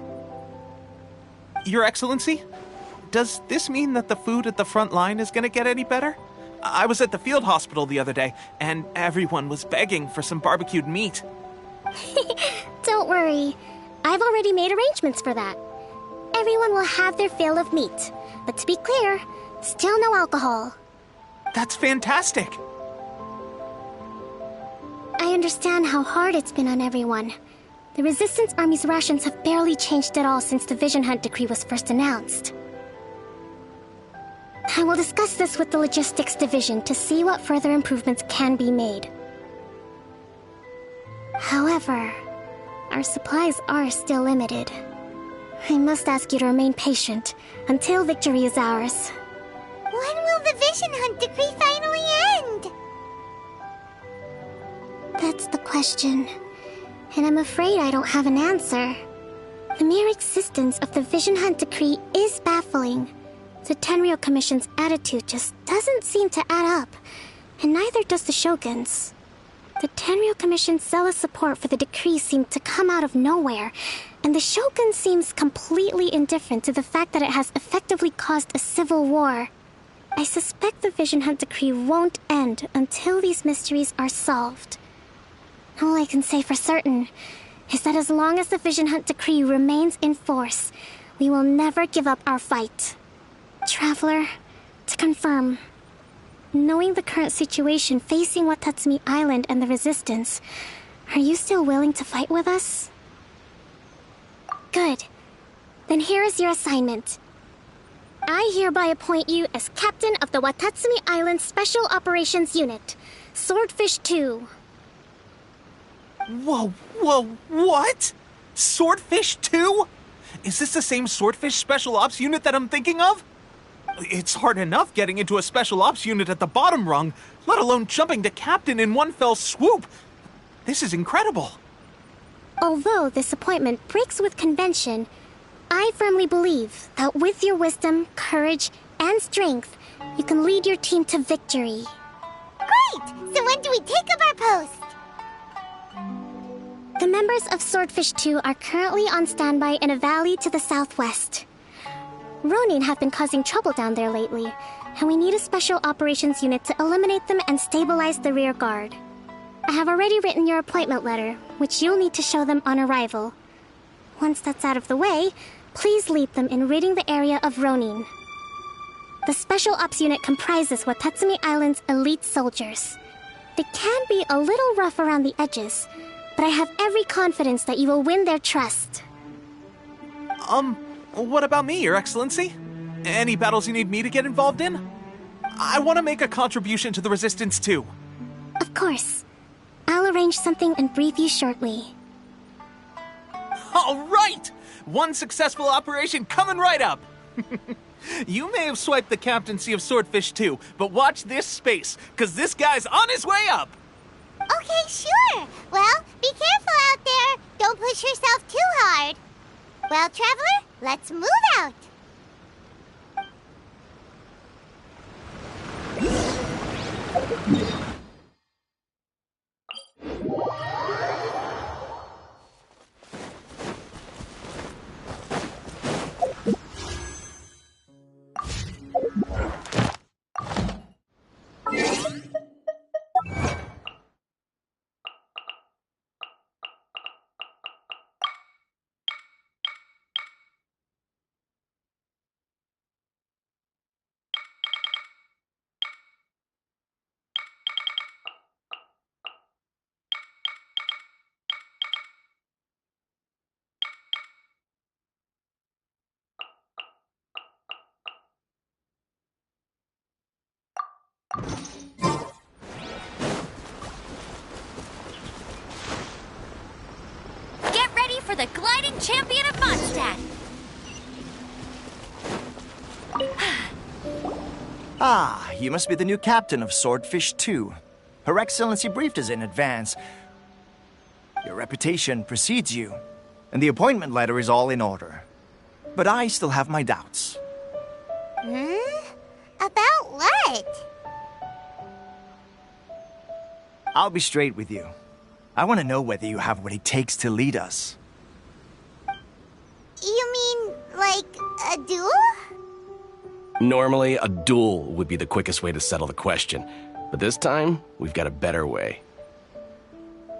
E: Your Excellency, does this mean that the food at the front line is gonna get any better? I was at the field hospital the other day, and everyone was begging for some barbecued meat.
M: Don't worry. I've already made arrangements for that. Everyone will have their fill of meat. But to be clear, still no alcohol.
E: That's fantastic!
M: I understand how hard it's been on everyone. The Resistance Army's rations have barely changed at all since the Vision Hunt decree was first announced. I will discuss this with the Logistics Division to see what further improvements can be made. However, our supplies are still limited. I must ask you to remain patient until victory is ours.
C: When will the Vision Hunt decree finally end?
M: That's the question, and I'm afraid I don't have an answer. The mere existence of the Vision Hunt decree is baffling. The Tenryou Commission's attitude just doesn't seem to add up, and neither does the Shogun's. The Tenryou Commission's zealous support for the decree seemed to come out of nowhere, and the Shogun seems completely indifferent to the fact that it has effectively caused a civil war. I suspect the Vision Hunt decree won't end until these mysteries are solved. All I can say for certain is that as long as the Vision Hunt decree remains in force, we will never give up our fight. Traveler, to confirm, knowing the current situation facing Watatsumi Island and the Resistance, are you still willing to fight with us? Good. Then here is your assignment. I hereby appoint you as captain of the Watatsumi Island Special Operations Unit, Swordfish 2.
E: Whoa, what? Swordfish 2? Is this the same Swordfish Special Ops unit that I'm thinking of? It's hard enough getting into a Special Ops unit at the bottom rung, let alone jumping to captain in one fell swoop. This is incredible.
M: Although this appointment breaks with convention, I firmly believe that with your wisdom, courage, and strength, you can lead your team to victory.
C: Great! So when do we take up our post?
M: The members of Swordfish 2 are currently on standby in a valley to the southwest. Ronin have been causing trouble down there lately, and we need a special operations unit to eliminate them and stabilize the rear guard. I have already written your appointment letter, which you'll need to show them on arrival. Once that's out of the way, please lead them in ridding the area of Ronin. The Special Ops unit comprises Watatsumi Island's elite soldiers. They can be a little rough around the edges, but I have every confidence that you will win their trust.
E: What about me, Your Excellency? Any battles you need me to get involved in? I want to make a contribution to the Resistance too.
M: Of course. I'll arrange something and brief you shortly.
E: All right! One successful operation coming right up! You may have swiped the captaincy of Swordfish 2, but watch this space, because this guy's on his way up!
C: Okay, sure. Well, be careful out there. Don't push yourself too hard. Well, Traveler, let's move out.
K: Get ready for the gliding champion of Mondstadt!
F: Ah, you must be the new captain of Swordfish 2. Her Excellency briefed us in advance. Your reputation precedes you, and the appointment letter is all in order. But I still have my doubts.
C: About what?
F: I'll be straight with you. I want to know whether you have what it takes to lead us.
C: You mean, like, a duel?
N: Normally, a duel would be the quickest way to settle the question, but this time, we've got a better way.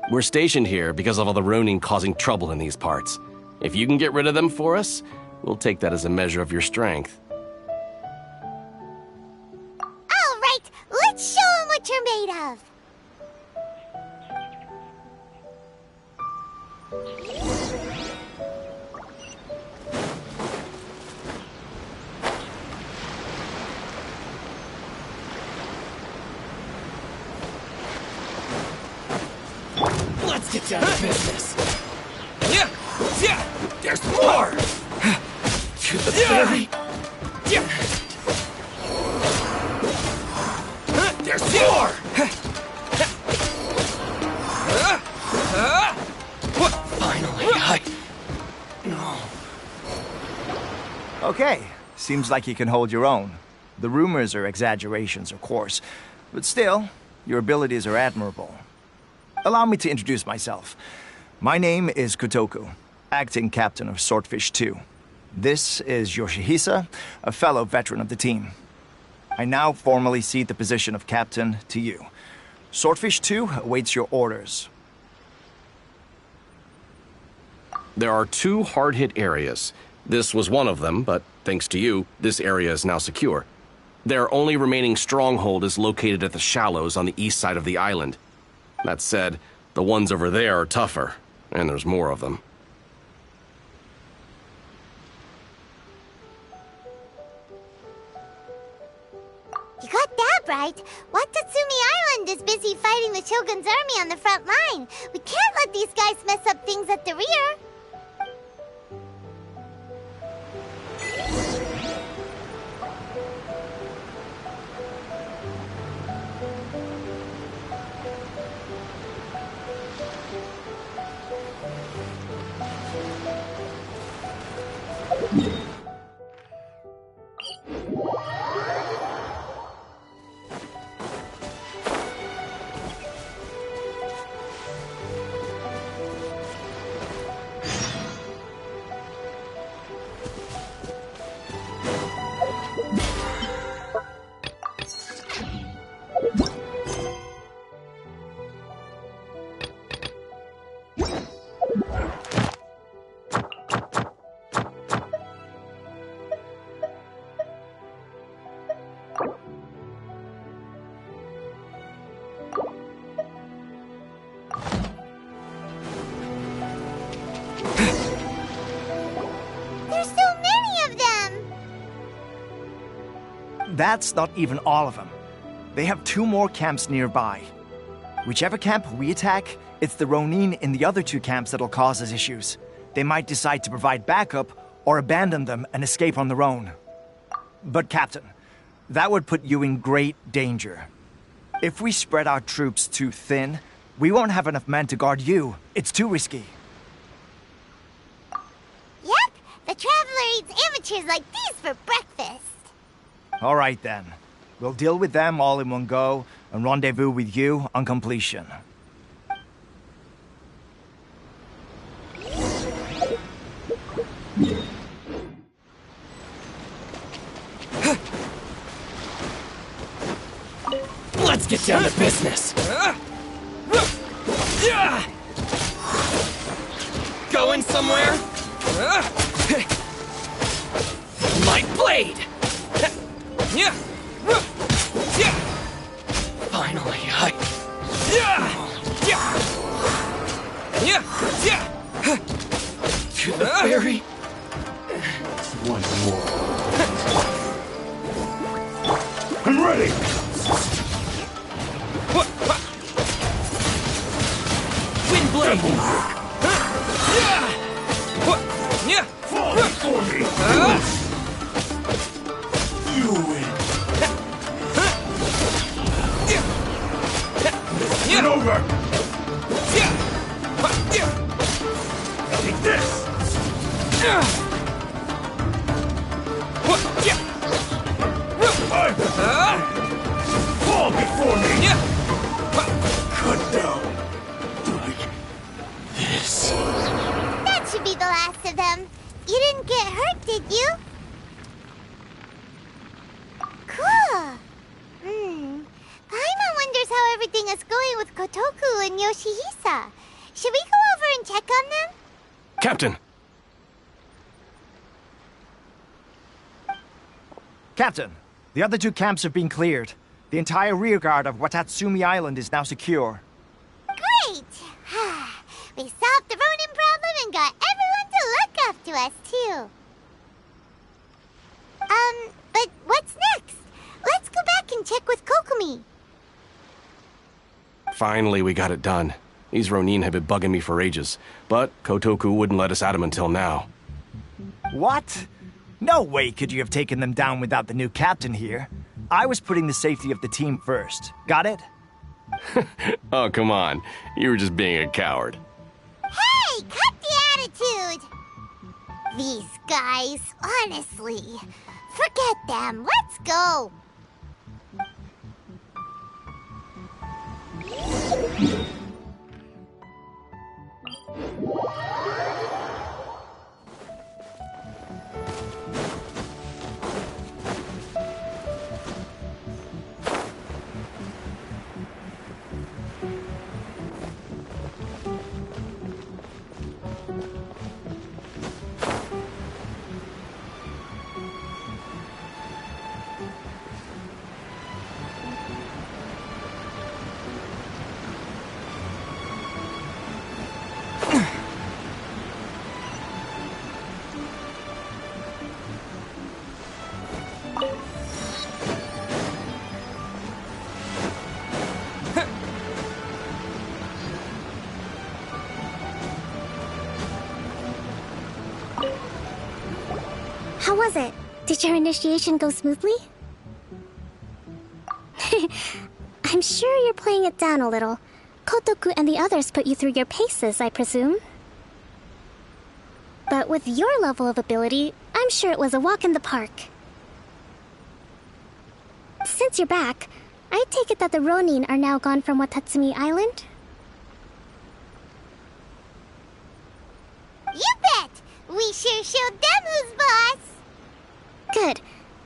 N: We're stationed here because of all the Ronin causing trouble in these parts. If you can get rid of them for us, we'll take that as a measure of your strength.
C: All right, let's show them what you're made of.
H: Let's
A: Let's get down to business.
J: Yeah! There's more!
A: To the ferry.
J: There's more!
A: Finally,
F: Okay, seems like you can hold your own. The rumors are exaggerations, of course, but still, your abilities are admirable. Allow me to introduce myself. My name is Kotoku, acting captain of Swordfish 2. This is Yoshihisa, a fellow veteran of the team. I now formally cede the position of captain to you. Swordfish 2 awaits your orders.
N: There are 2 hard-hit areas. This was one of them, but thanks to you, this area is now secure. Their only remaining stronghold is located at the shallows on the east side of the island. That said, the ones over there are tougher, and there's more of them.
C: You got that right. Watatsumi Island is busy fighting the Shogun's army on the front line. We can't let these guys mess up things at the rear.
F: That's not even all of them. They have 2 more camps nearby. Whichever camp we attack, it's the Ronin in the other 2 camps that'll cause us issues. They might decide to provide backup or abandon them and escape on their own. But Captain, that would put you in great danger. If we spread our troops too thin, we won't have enough men to guard you. It's too risky.
C: Yep, the Traveler eats amateurs like these for breakfast.
F: All right then. We'll deal with them all in one go and rendezvous with you on completion.
A: Let's get down to business. Going somewhere? My blade! Finally, to the ferry? One more.
J: I'm ready!
A: Wind blade!
J: Fall before me! You win! It's over! Take this! Fall before me! Cut down like this.
C: That should be the last of them. You didn't get hurt, did you? Cool. Paimon wonders how everything is going with Kotoku and Yoshihisa. Should we go over and check on them?
N: Captain!
F: Captain, the other 2 camps have been cleared. The entire rearguard of Watatsumi Island is now secure.
C: Great! We solved the Ronin problem and got everyone to look after us, too. But what's next? Let's go back and check with Kokumi.
N: Finally, we got it done. These Ronin have been bugging me for ages, but Kotoku wouldn't let us at them until now.
O: What? No way could you have taken them down without the new captain here. I was putting the safety of the team first. Got it?
N: Oh, come on. You were just being a coward.
C: Hey, cut the attitude! These guys, honestly. Forget them. Let's go.
M: How was it? Did your initiation go smoothly? I'm sure you're playing it down a little. Kotoku and the others put you through your paces, I presume. But with your level of ability, I'm sure it was a walk in the park. Since you're back, I take it that the Ronin are now gone from Watatsumi Island?
C: You bet! We sure showed them who's boss!
M: Good.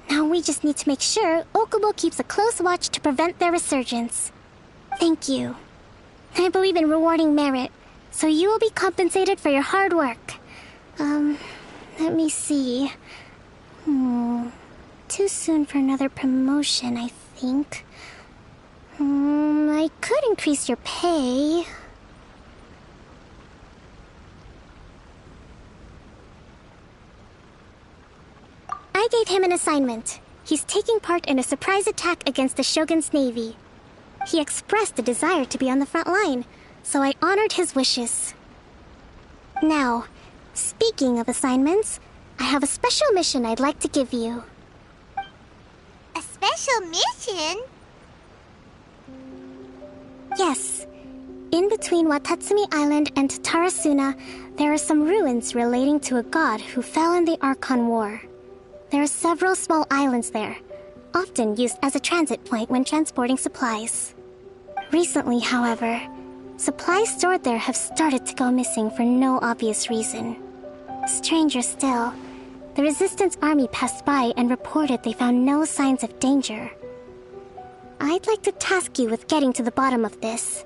M: Now we just need to make sure Okubo keeps a close watch to prevent their resurgence. Thank you. I believe in rewarding merit, so you will be compensated for your hard work. Let me see. Too soon for another promotion, I think. I could increase your pay. I gave him an assignment. He's taking part in a surprise attack against the Shogun's navy. He expressed a desire to be on the front line, so I honored his wishes. Now, speaking of assignments, I have a special mission I'd like to give you.
C: A special mission?
M: Yes. In between Watatsumi Island and Tarasuna, there are some ruins relating to a god who fell in the Archon War. There are several small islands there, often used as a transit point when transporting supplies. Recently, however, supplies stored there have started to go missing for no obvious reason. Stranger still, the Resistance Army passed by and reported they found no signs of danger. I'd like to task you with getting to the bottom of this.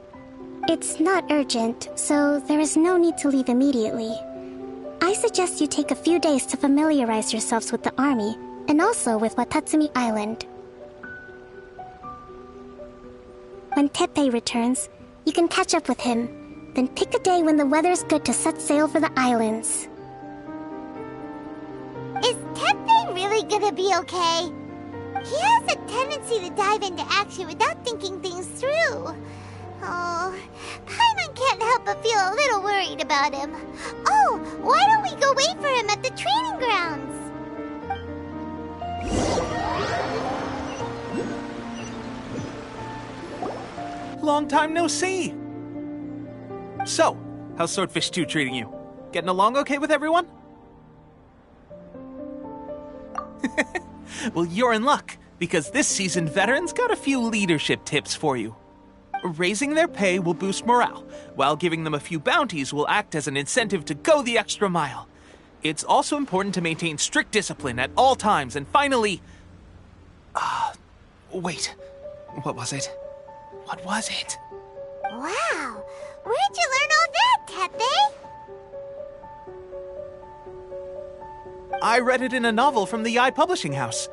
M: It's not urgent, so there is no need to leave immediately. I suggest you take a few days to familiarize yourselves with the army, and also with Watatsumi Island. When Teppei returns, you can catch up with him, then pick a day when the weather's good to set sail for the islands.
C: Is Teppei really gonna be okay? He has a tendency to dive into action without thinking things through. Oh, Paimon can't help but feel a little worried about him. Oh, why don't we go wait for him at the training grounds?
E: Long time no see! So, how's Swordfish 2 treating you? Getting along okay with everyone? Well, you're in luck, because this season veterans got a few leadership tips for you. Raising their pay will boost morale, while giving them a few bounties will act as an incentive to go the extra mile. It's also important to maintain strict discipline at all times, and finally... wait. What was it? What was it?
C: Wow, where'd you learn all that, Teppei?
E: I read it in a novel from the Yae Publishing House.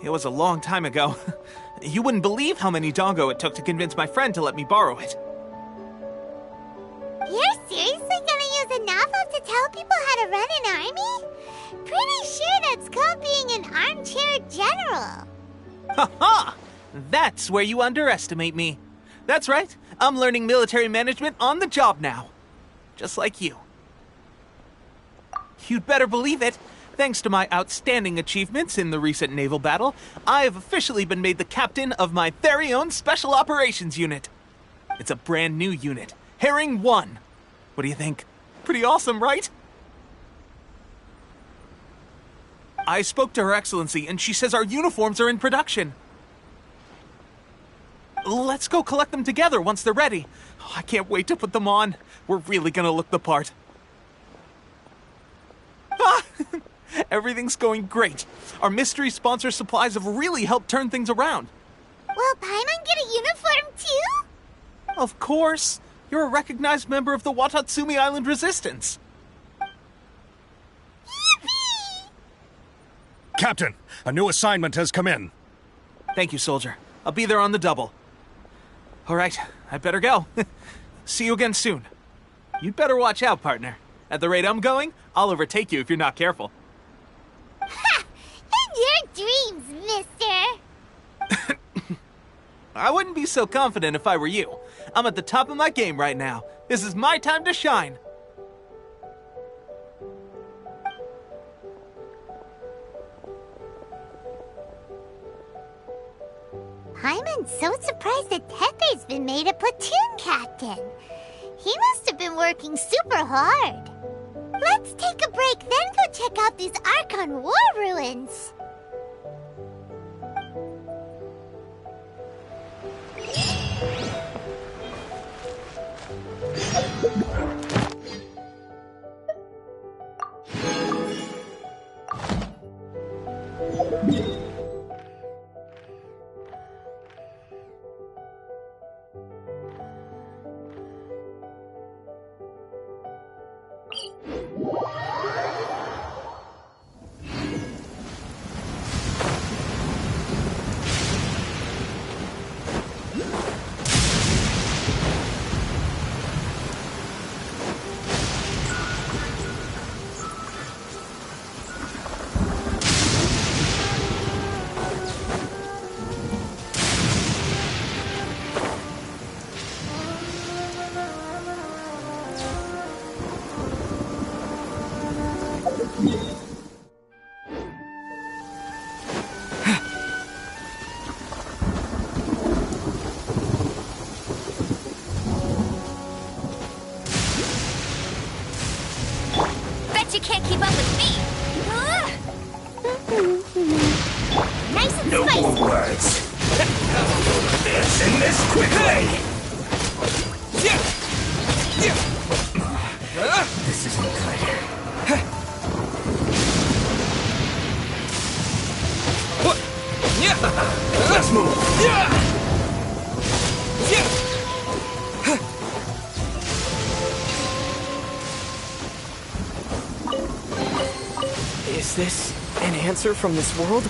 E: It was a long time ago. You wouldn't believe how many dongo it took to convince my friend to let me borrow it.
C: You're seriously gonna use a novel to tell people how to run an army? Pretty sure that's called being an armchair general.
E: Ha ha! That's where you underestimate me. That's right. I'm learning military management on the job now. Just like you. You'd better believe it. Thanks to my outstanding achievements in the recent naval battle, I have officially been made the captain of my very own Special Operations Unit. It's a brand new unit, Herring 1. What do you think? Pretty awesome, right? I spoke to Her Excellency, and she says our uniforms are in production. Let's go collect them together once they're ready. I can't wait to put them on. We're really gonna look the part. Everything's going great. Our mystery sponsor supplies have really helped turn things around.
C: Will Paimon get a uniform too?
E: Of course. You're a recognized member of the Watatsumi Island Resistance.
C: Yippee!
J: Captain, a new assignment has come in.
E: Thank you, soldier. I'll be there on the double. All right, I better go. See you again soon. You'd better watch out, partner. At the rate I'm going, I'll overtake you if you're not careful.
C: Ha! In your dreams, mister!
E: I wouldn't be so confident if I were you. I'm at the top of my game right now. This is my time to shine.
C: Paimon's so surprised that Tepe's been made a platoon captain. He must have been working super hard. Let's take a break, then go check out these Archon War ruins.
K: You can't keep up with me. Nice and
J: No
K: spicy.
J: more words. This and this quickly. This isn't good. Let's move.
B: Is this an answer from this world?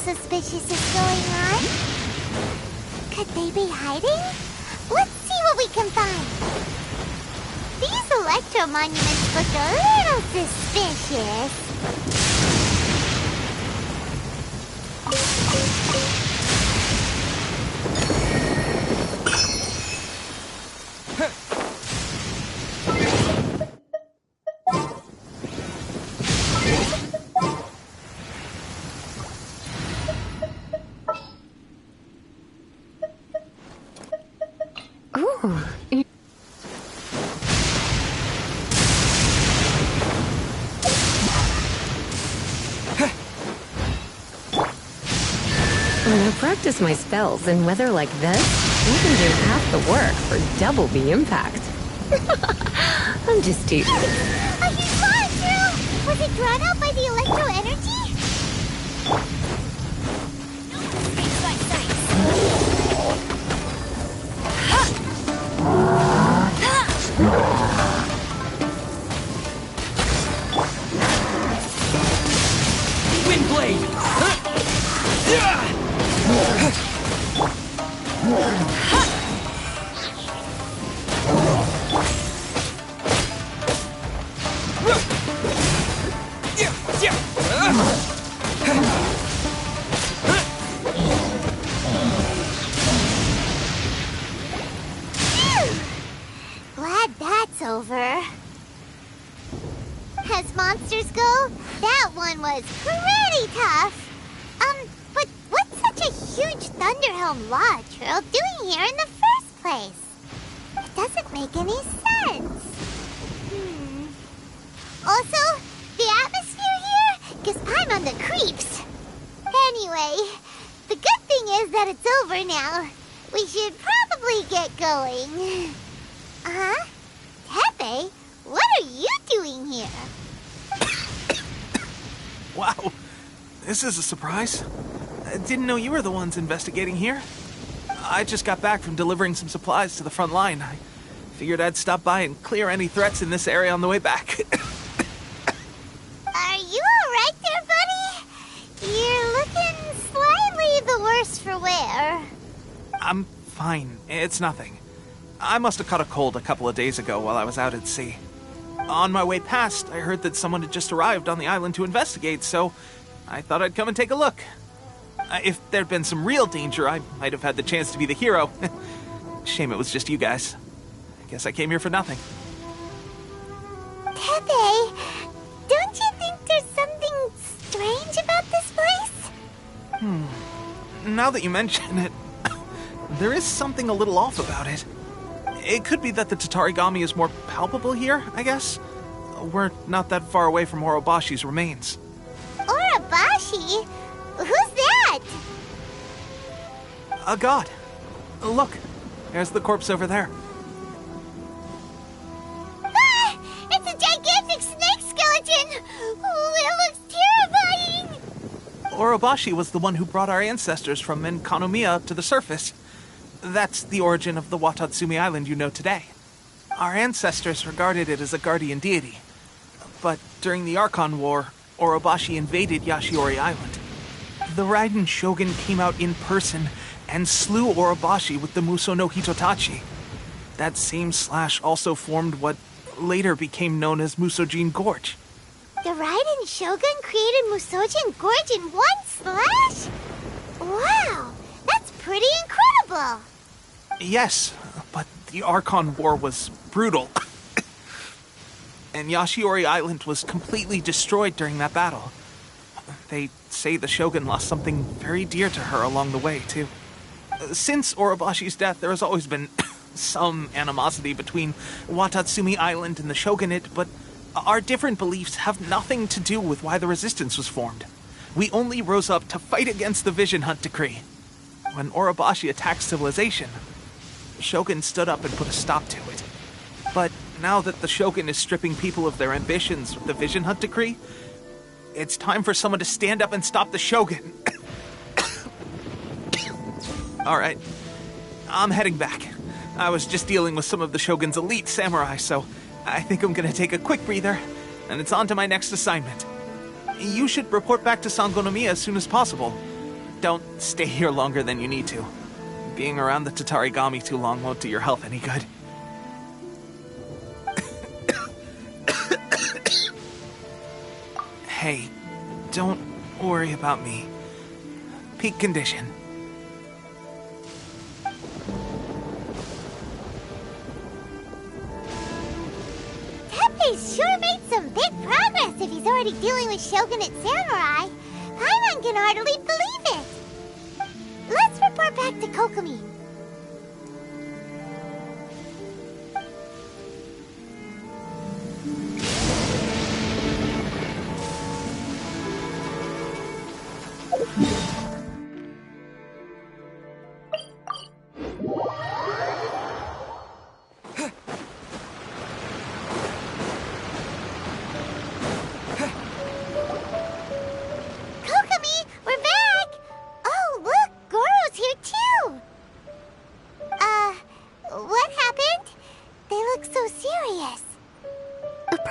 C: Suspicious is going on? Could they be hiding? Let's see what we can find. These electro monuments look a little suspicious.
P: When I practice my spells in weather like this, I can do half the work for double the impact. I'm just teasing.
C: A huge monster! Was it drawn out by the electro energy?
H: Windblade!
C: Glad that's over. As monsters go, that one was pretty tough. But what's such a huge Thunderhelm Lodge Trail doing here in the first place? It doesn't make any sense. Also, the atmosphere here gives I'm on the creeps. Anyway, the good thing is that it's over now. We should probably get going. Huh? Tepe, what are you doing here?
E: Wow, this is a surprise. I didn't know you were the ones investigating here. I just got back from delivering some supplies to the front line. I figured I'd stop by and clear any threats in this area on the way back.
C: Are you alright there, buddy? You're looking slightly the worse for wear.
E: I'm fine. It's nothing. I must have caught a cold a couple of days ago while I was out at sea. On my way past, I heard that someone had just arrived on the island to investigate, so I thought I'd come and take a look. If there'd been some real danger, I might have had the chance to be the hero. Shame it was just you guys. I guess I came here for nothing.
C: Tepe, don't you think there's something strange about this place?
E: Now that you mention it, there is something a little off about it. It could be that the Tatarigami is more palpable here, I guess. We're not that far away from Orobashi's remains.
C: Orobashi? Who's that?
E: A god. Look, there's the corpse over there.
C: Ah! It's a gigantic snake skeleton! Oh, it looks terrifying!
E: Orobashi was the one who brought our ancestors from Enkanomiya to the surface. That's the origin of the Watatsumi Island you know today. Our ancestors regarded it as a guardian deity. But during the Archon War, Orobashi invaded Yashiori Island. The Raiden Shogun came out in person and slew Orobashi with the Muso no Hitotachi. That same slash also formed what later became known as Musojin Gorge.
C: The Raiden Shogun created Musojin Gorge in one slash? Wow, that's pretty incredible!
E: Yes, but the Archon War was brutal. And Yashiori Island was completely destroyed during that battle. They say the Shogun lost something very dear to her along the way, too. Since Orobashi's death, there has always been some animosity between Watatsumi Island and the Shogunate, but our different beliefs have nothing to do with why the resistance was formed. We only rose up to fight against the Vision Hunt Decree. When Orobashi attacked civilization, the Shogun stood up and put a stop to it. But now that the Shogun is stripping people of their ambitions with the Vision Hunt Decree, it's time for someone to stand up and stop the Shogun. Alright, I'm heading back. I was just dealing with some of the Shogun's elite samurai, so I think I'm gonna take a quick breather, and it's on to my next assignment. You should report back to Sangonomiya as soon as possible. Don't stay here longer than you need to. Being around the Tatarigami too long won't do your health any good. Hey, don't worry about me. Peak condition.
C: Tepe's sure made some big progress if he's already dealing with Shogunate samurai. Paimon can hardly believe it. Let's report back to Kokomi.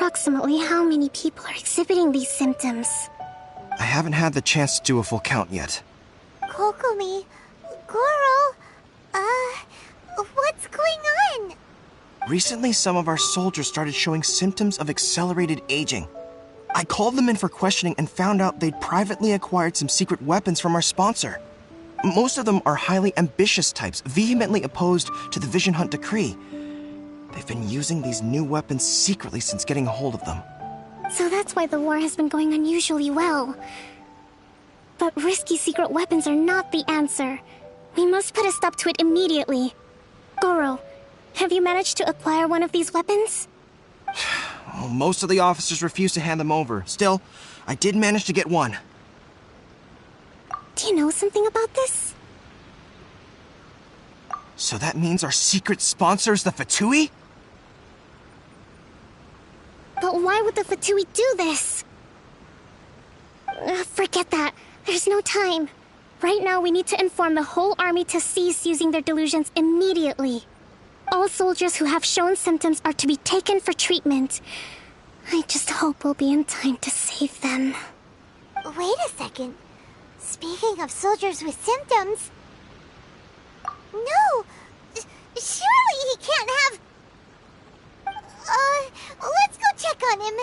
M: approximately how many people are exhibiting these symptoms?
F: I haven't had the chance to do a full count yet.
C: Kokomi, Goro, what's going on?
F: Recently, some of our soldiers started showing symptoms of accelerated aging. I called them in for questioning and found out they'd privately acquired some secret weapons from our sponsor. Most of them are highly ambitious types, vehemently opposed to the Vision Hunt decree. They've been using these new weapons secretly since getting a hold of them.
M: So that's why the war has been going unusually well. But risky secret weapons are not the answer. We must put a stop to it immediately. Goro, have you managed to acquire one of these weapons?
F: Well, most of the officers refuse to hand them over. Still, I did manage to get one.
M: Do you know something about this?
F: So that means our secret sponsor is the Fatui?
M: But why would the Fatui do this? Forget that. There's no time. Right now, we need to inform the whole army to cease using their delusions immediately. All soldiers who have shown symptoms are to be taken for treatment. I just hope we'll be in time to save them.
C: Wait a second. Speaking of soldiers with symptoms... No! Surely he can't have... let's go check on him.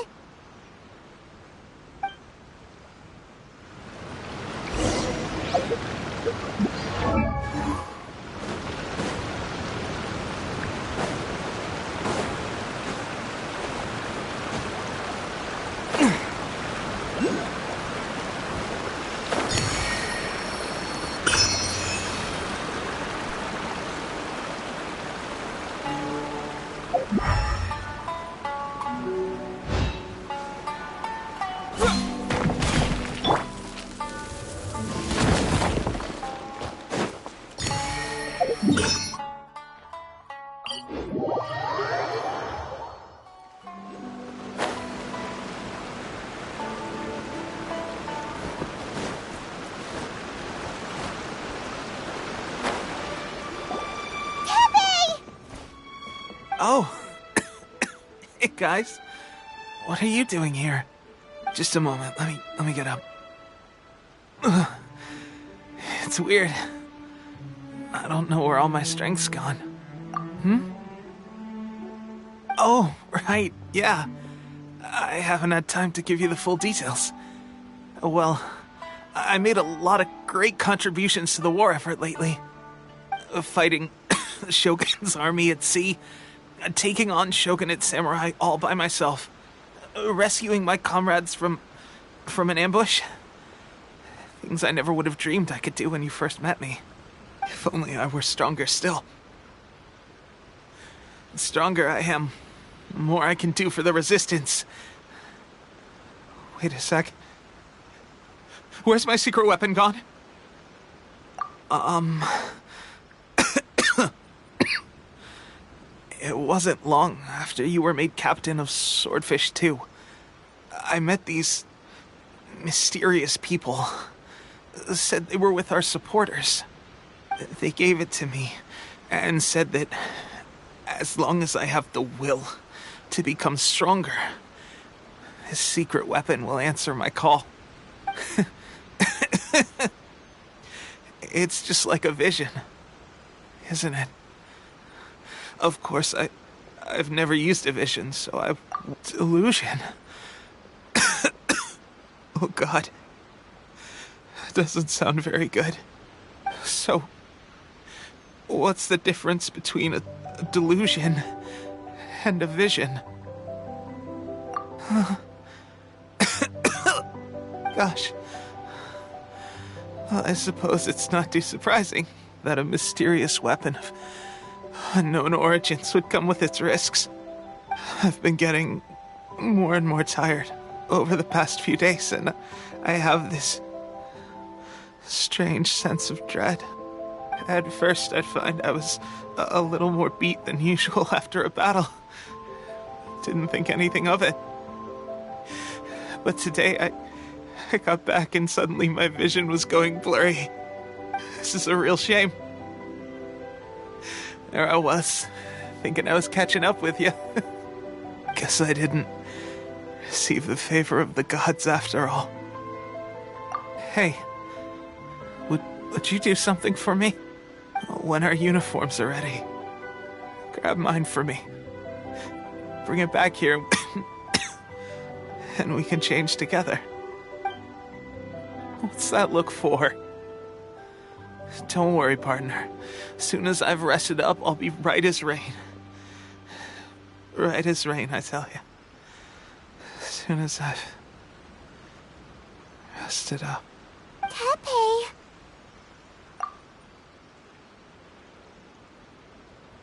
E: Oh. Hey, guys. What are you doing here? Just a moment. Let me get up. Ugh. It's weird. I don't know where all my strength's gone. Oh, right. Yeah. I haven't had time to give you the full details. Well, I made a lot of great contributions to the war effort lately. Fighting the Shogun's army at sea, taking on Shogunate samurai all by myself, rescuing my comrades from an ambush. Things I never would have dreamed I could do when you first met me. If only I were stronger still. The stronger I am, the more I can do for the Resistance. Wait a sec. Where's my secret weapon gone? It wasn't long after you were made captain of Swordfish 2. I met these mysterious people. Said they were with our supporters. They gave it to me and said that as long as I have the will to become stronger, his secret weapon will answer my call. It's just like a vision, isn't it? Of course, I've never used a vision, so delusion. Oh God. Doesn't sound very good. So, what's the difference between a delusion and a vision? Gosh. Well, I suppose it's not too surprising that a mysterious weapon of unknown origins would come with its risks. I've been getting more and more tired over the past few days, and I have this strange sense of dread. At first, I'd find I was a little more beat than usual after a battle. Didn't think anything of it. But today, I got back and suddenly my vision was going blurry. This is a real shame. There I was, thinking I was catching up with you. Guess I didn't. receive the favor of the gods after all. Hey, would you do something for me? When our uniforms are ready, grab mine for me. Bring it back here, and we can change together. What's that look for? Don't worry, partner. As soon as I've rested up, I'll be right as rain. Right as rain, I tell you. As soon as I've rested up.
C: Tepe!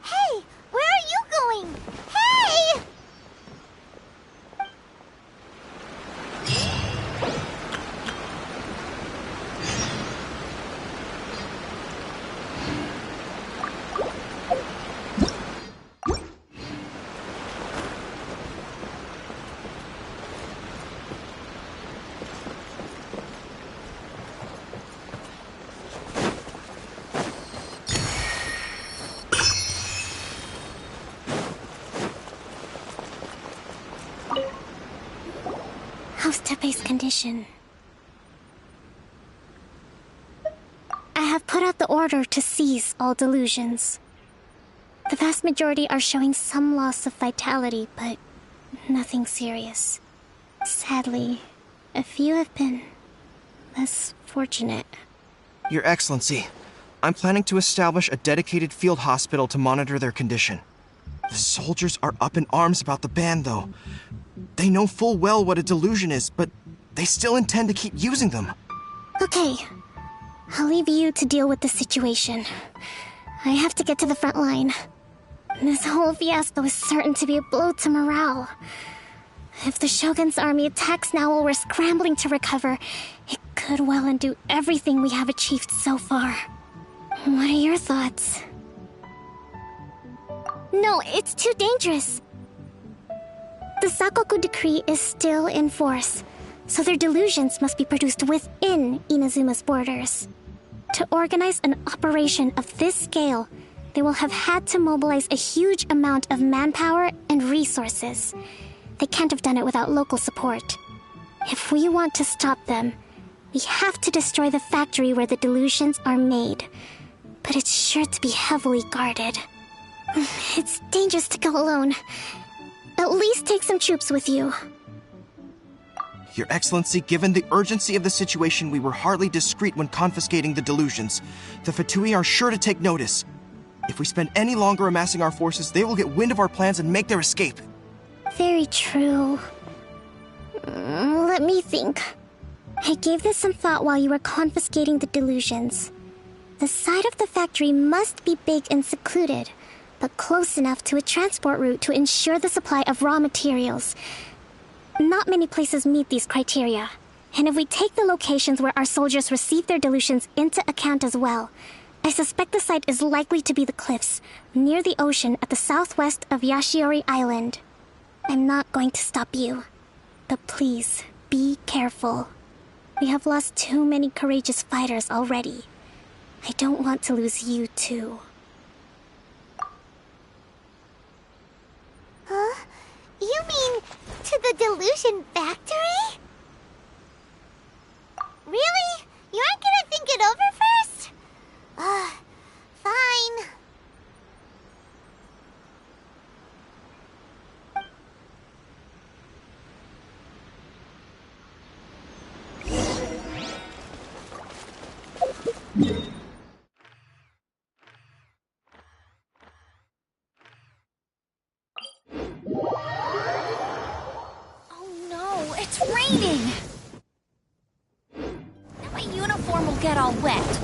C: Hey! Where are you going? Hey!
M: How's Tepe's condition? I have put out the order to cease all delusions. The vast majority are showing some loss of vitality, but nothing serious. Sadly, a few have been less fortunate.
F: Your Excellency, I'm planning to establish a dedicated field hospital to monitor their condition. The soldiers are up in arms about the ban, though. They know full well what a delusion is, but they still intend to keep using them.
M: Okay, I'll leave you to deal with the situation. I have to get to the front line. This whole fiasco is certain to be a blow to morale. If the Shogun's army attacks now while we're scrambling to recover, it could well undo everything we have achieved so far. What are your thoughts? No, it's too dangerous. The Sakoku decree is still in force, so their delusions must be produced within Inazuma's borders. To organize an operation of this scale, they will have had to mobilize a huge amount of manpower and resources. They can't have done it without local support. If we want to stop them, we have to destroy the factory where the delusions are made. But it's sure to be heavily guarded. It's dangerous to go alone. At least take some troops with you.
F: Your Excellency, given the urgency of the situation, we were hardly discreet when confiscating the delusions. The Fatui are sure to take notice. If we spend any longer amassing our forces, they will get wind of our plans and make their escape.
M: Very true. Let me think. I gave this some thought while you were confiscating the delusions. The side of the factory must be big and secluded, but close enough to a transport route to ensure the supply of raw materials. Not many places meet these criteria, and if we take the locations where our soldiers receive their delusions into account as well, I suspect the site is likely to be the cliffs, near the ocean at the southwest of Yashiori Island. I'm not going to stop you, but please, be careful. We have lost too many courageous fighters already. I don't want to lose you too.
C: Huh? You mean to the delusion factory? Really? You aren't gonna think it over first? Fine.
K: Oh no, it's raining! Now my uniform will get all wet.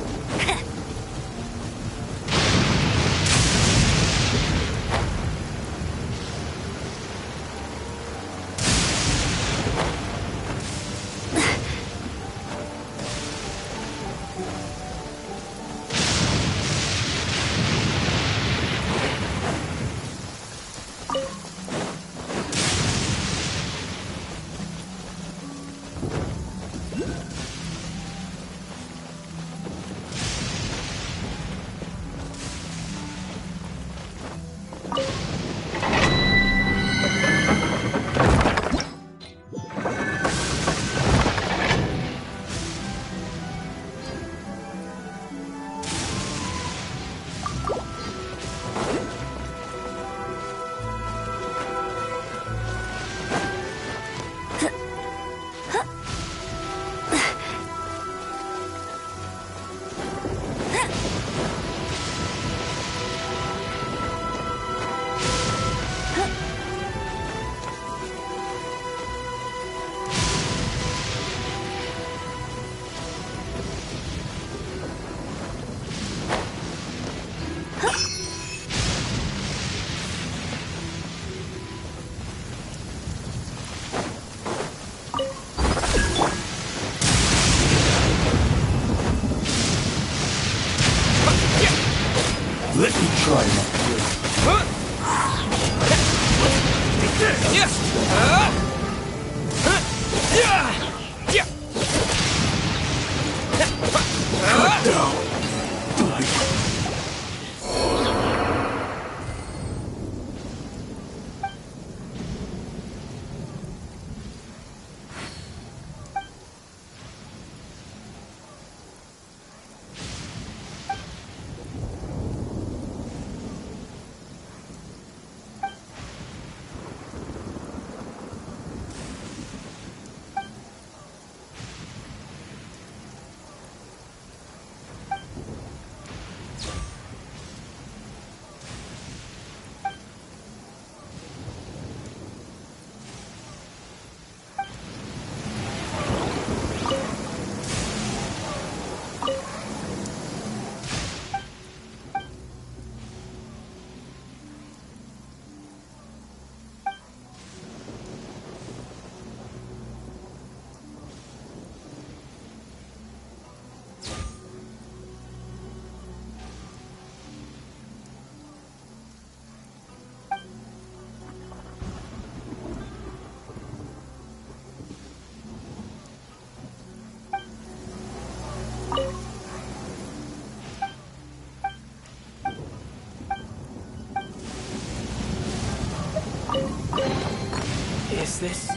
D: Is this?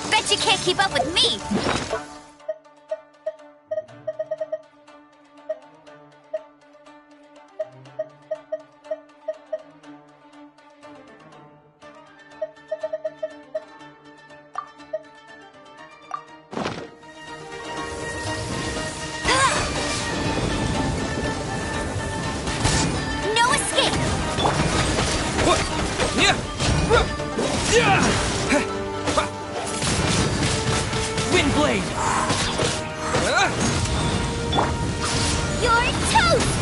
K: Bet you can't keep up with me! No escape!
H: Windblade!
K: You're toast!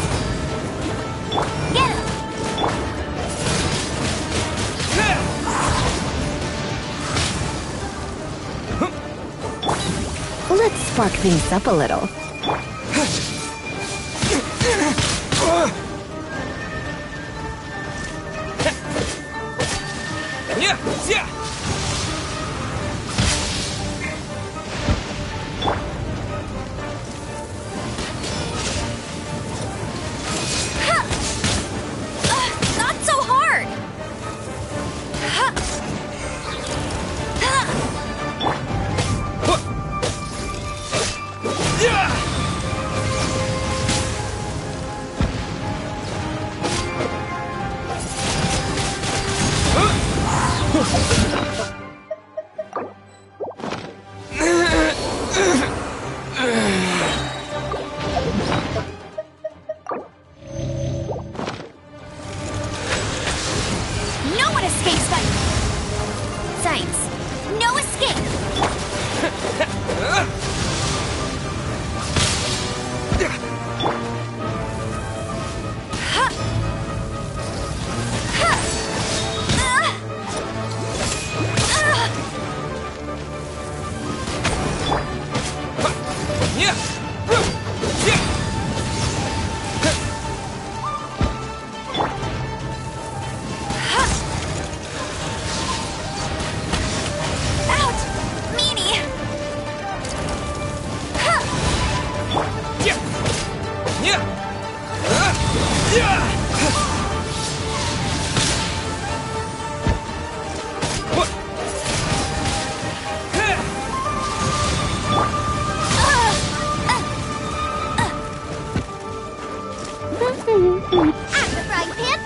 K: Get him!
P: Let's spark things up a little.
K: Not so hard! No one escapes by science. No escape.
C: At the frying pan.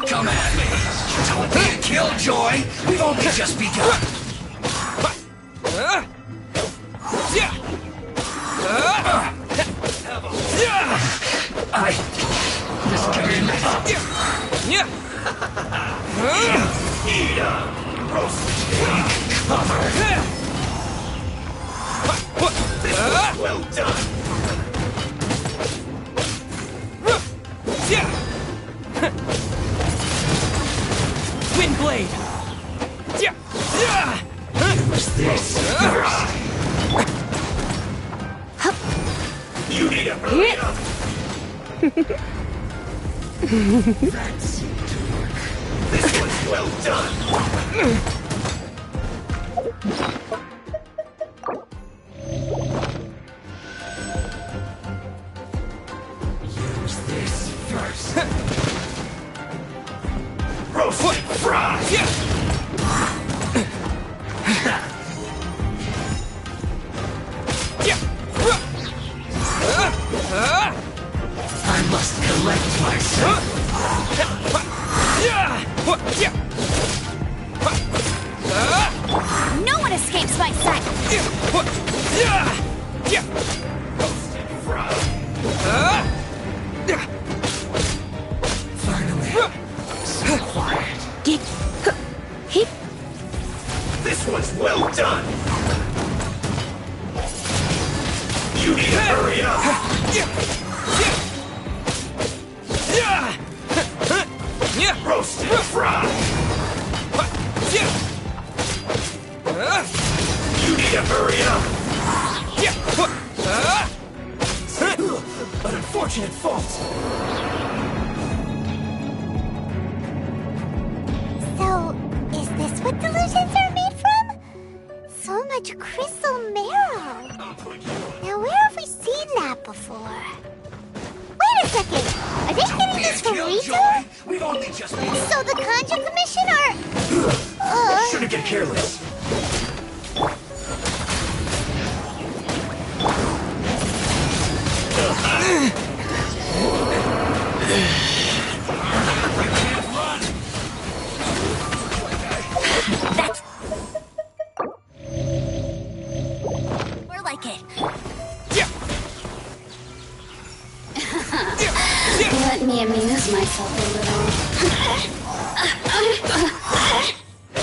J: Come at me. Don't be a killjoy. We've only just begun. Just give me Eat up. Roast pig. Cover. This was well done.
D: Wind blade.
J: Use this first. You need to hurry up. That seemed to work. This was well done. Use this first. Roasted fries. I must collect myself.
K: No one escapes my sight.
J: Roasted fries. Finally. So quiet. This was well done. You need to hurry up. Roasted fry. You need to hurry up. An unfortunate fault.
C: So, is this what delusions are made from? So much crystal marrow. Now, where have we seen that before? Wait a second. Are they getting this from Rito?
J: We've only just been.
C: So the Conjure Commission are...
J: Shouldn't get careless.
K: More like it.
Q: Let me amuse myself a little.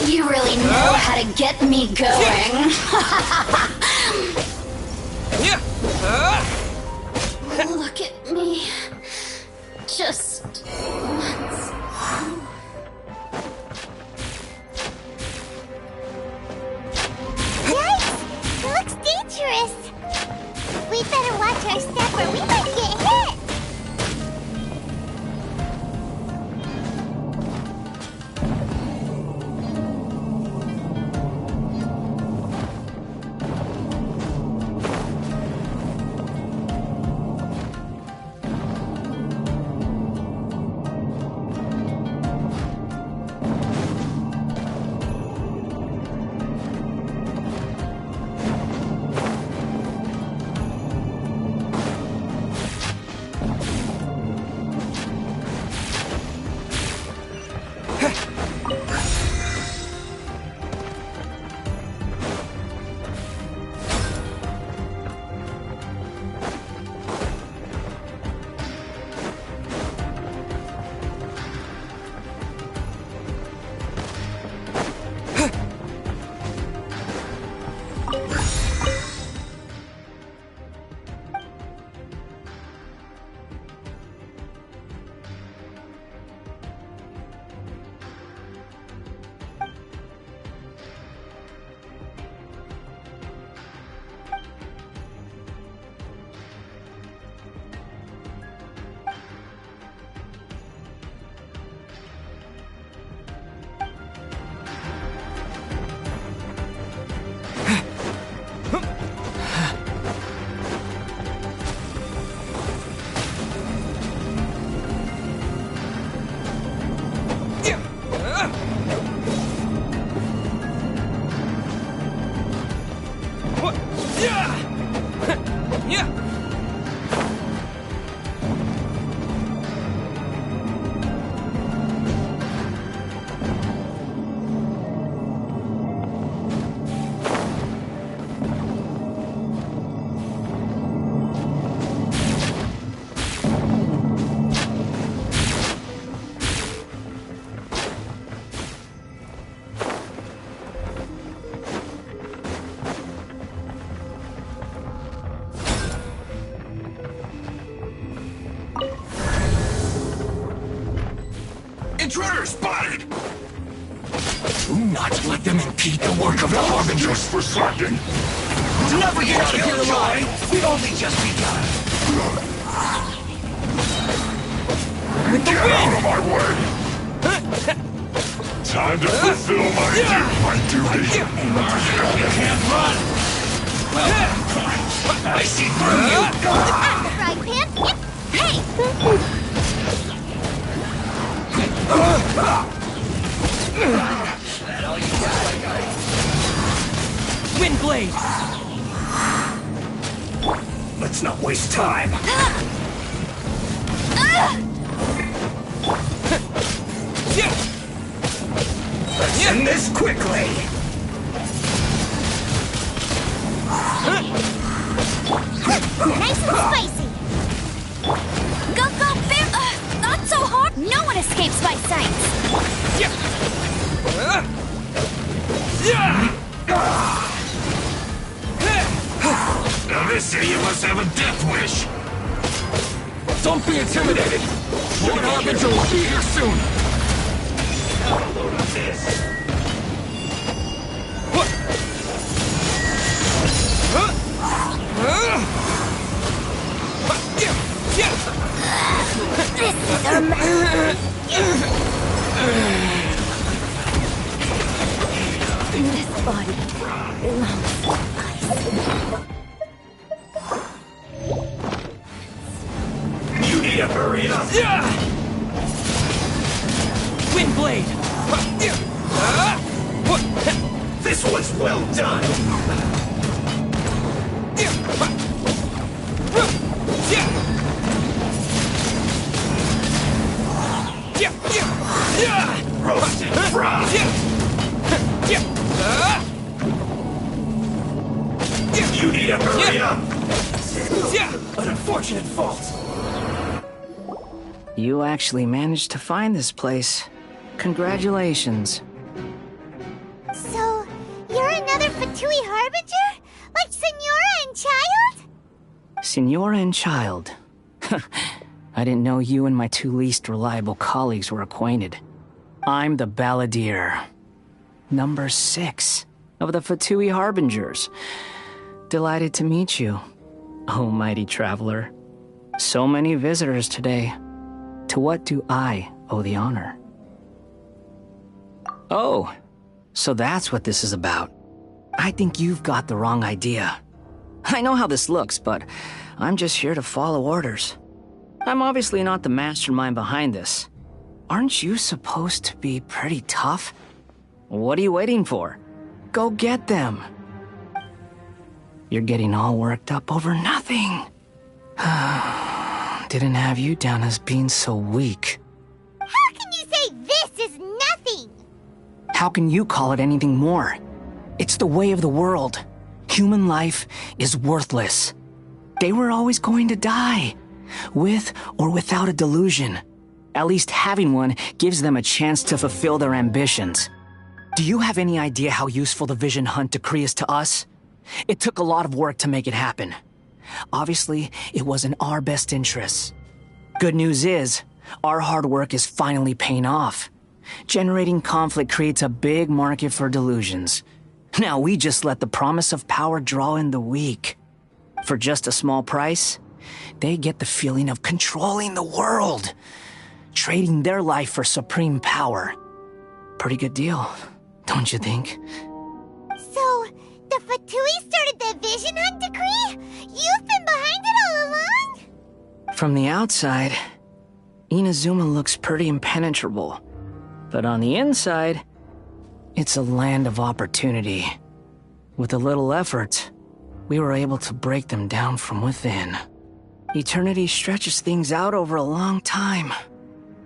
Q: You really know how to get me going. me. Just once.
C: Yikes! It looks dangerous. We better watch our step or we might get hit.
J: Intruder spotted! Do not let them impede the work of the Harbingers for certain!
O: Never get out of here alive!
J: We've only just begun! Get out of my way! Time to fulfill my duty! You can't run! I see through you!
C: I'm the frying pan! Hey!
O: Wind blade!
J: Let's not waste time! Let's end this quickly!
C: Nice and spicy!
K: Go, go, bear! Not so hard! No one escapes my sight!
J: Now this idiot must have a death wish! Don't be intimidated! Lord Harbinger will be here soon! Have a load of this!
C: This is our This body belongs to us.
J: You need to hurry up!
O: Wind blade!
J: This was well done! Roasted fried! You need to hurry up! An unfortunate fault!
G: You actually managed to find this place. Congratulations.
C: So, you're another Fatui Harbinger? Like Senora and Child?
G: Senora and Child. I didn't know you and my two least reliable colleagues were acquainted. I'm the Balladeer, number 6 of the Fatui Harbingers. Delighted to meet you, oh mighty traveler. So many visitors today. To what do I owe the honor? Oh, so that's what this is about. I think you've got the wrong idea. I know how this looks, but I'm just here to follow orders. I'm obviously not the mastermind behind this. Aren't you supposed to be pretty tough? What are you waiting for? Go get them. You're getting all worked up over nothing. Didn't have you down as being so weak.
C: How can you say this is nothing?
G: How can you call it anything more? It's the way of the world. Human life is worthless. They were always going to die, with or without a delusion. At least having one gives them a chance to fulfill their ambitions. Do you have any idea how useful the Vision Hunt decree is to us? It took a lot of work to make it happen. Obviously, it was in our best interests. Good news is, our hard work is finally paying off. Generating conflict creates a big market for delusions. Now we just let the promise of power draw in the weak. For just a small price, they get the feeling of controlling the world, trading their life for supreme power. Pretty good deal, don't you think?
C: So, the Fatui started the Vision Hunt decree? You've been behind it all along?
G: From the outside, Inazuma looks pretty impenetrable. But on the inside, it's a land of opportunity. With a little effort, we were able to break them down from within. Eternity stretches things out over a long time,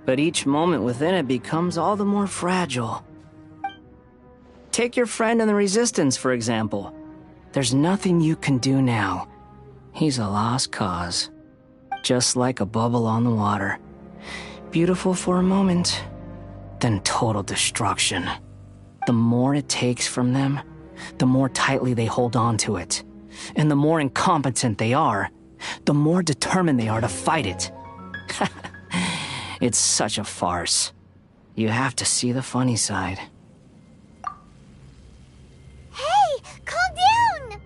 G: but each moment within it becomes all the more fragile. Take your friend in the Resistance, for example. There's nothing you can do now. He's a lost cause. Just like a bubble on the water. Beautiful for a moment, then total destruction. The more it takes from them, the more tightly they hold on to it. And the more incompetent they are, the more determined they are to fight it. It's such a farce. You have to see the funny side.
C: Hey, calm down!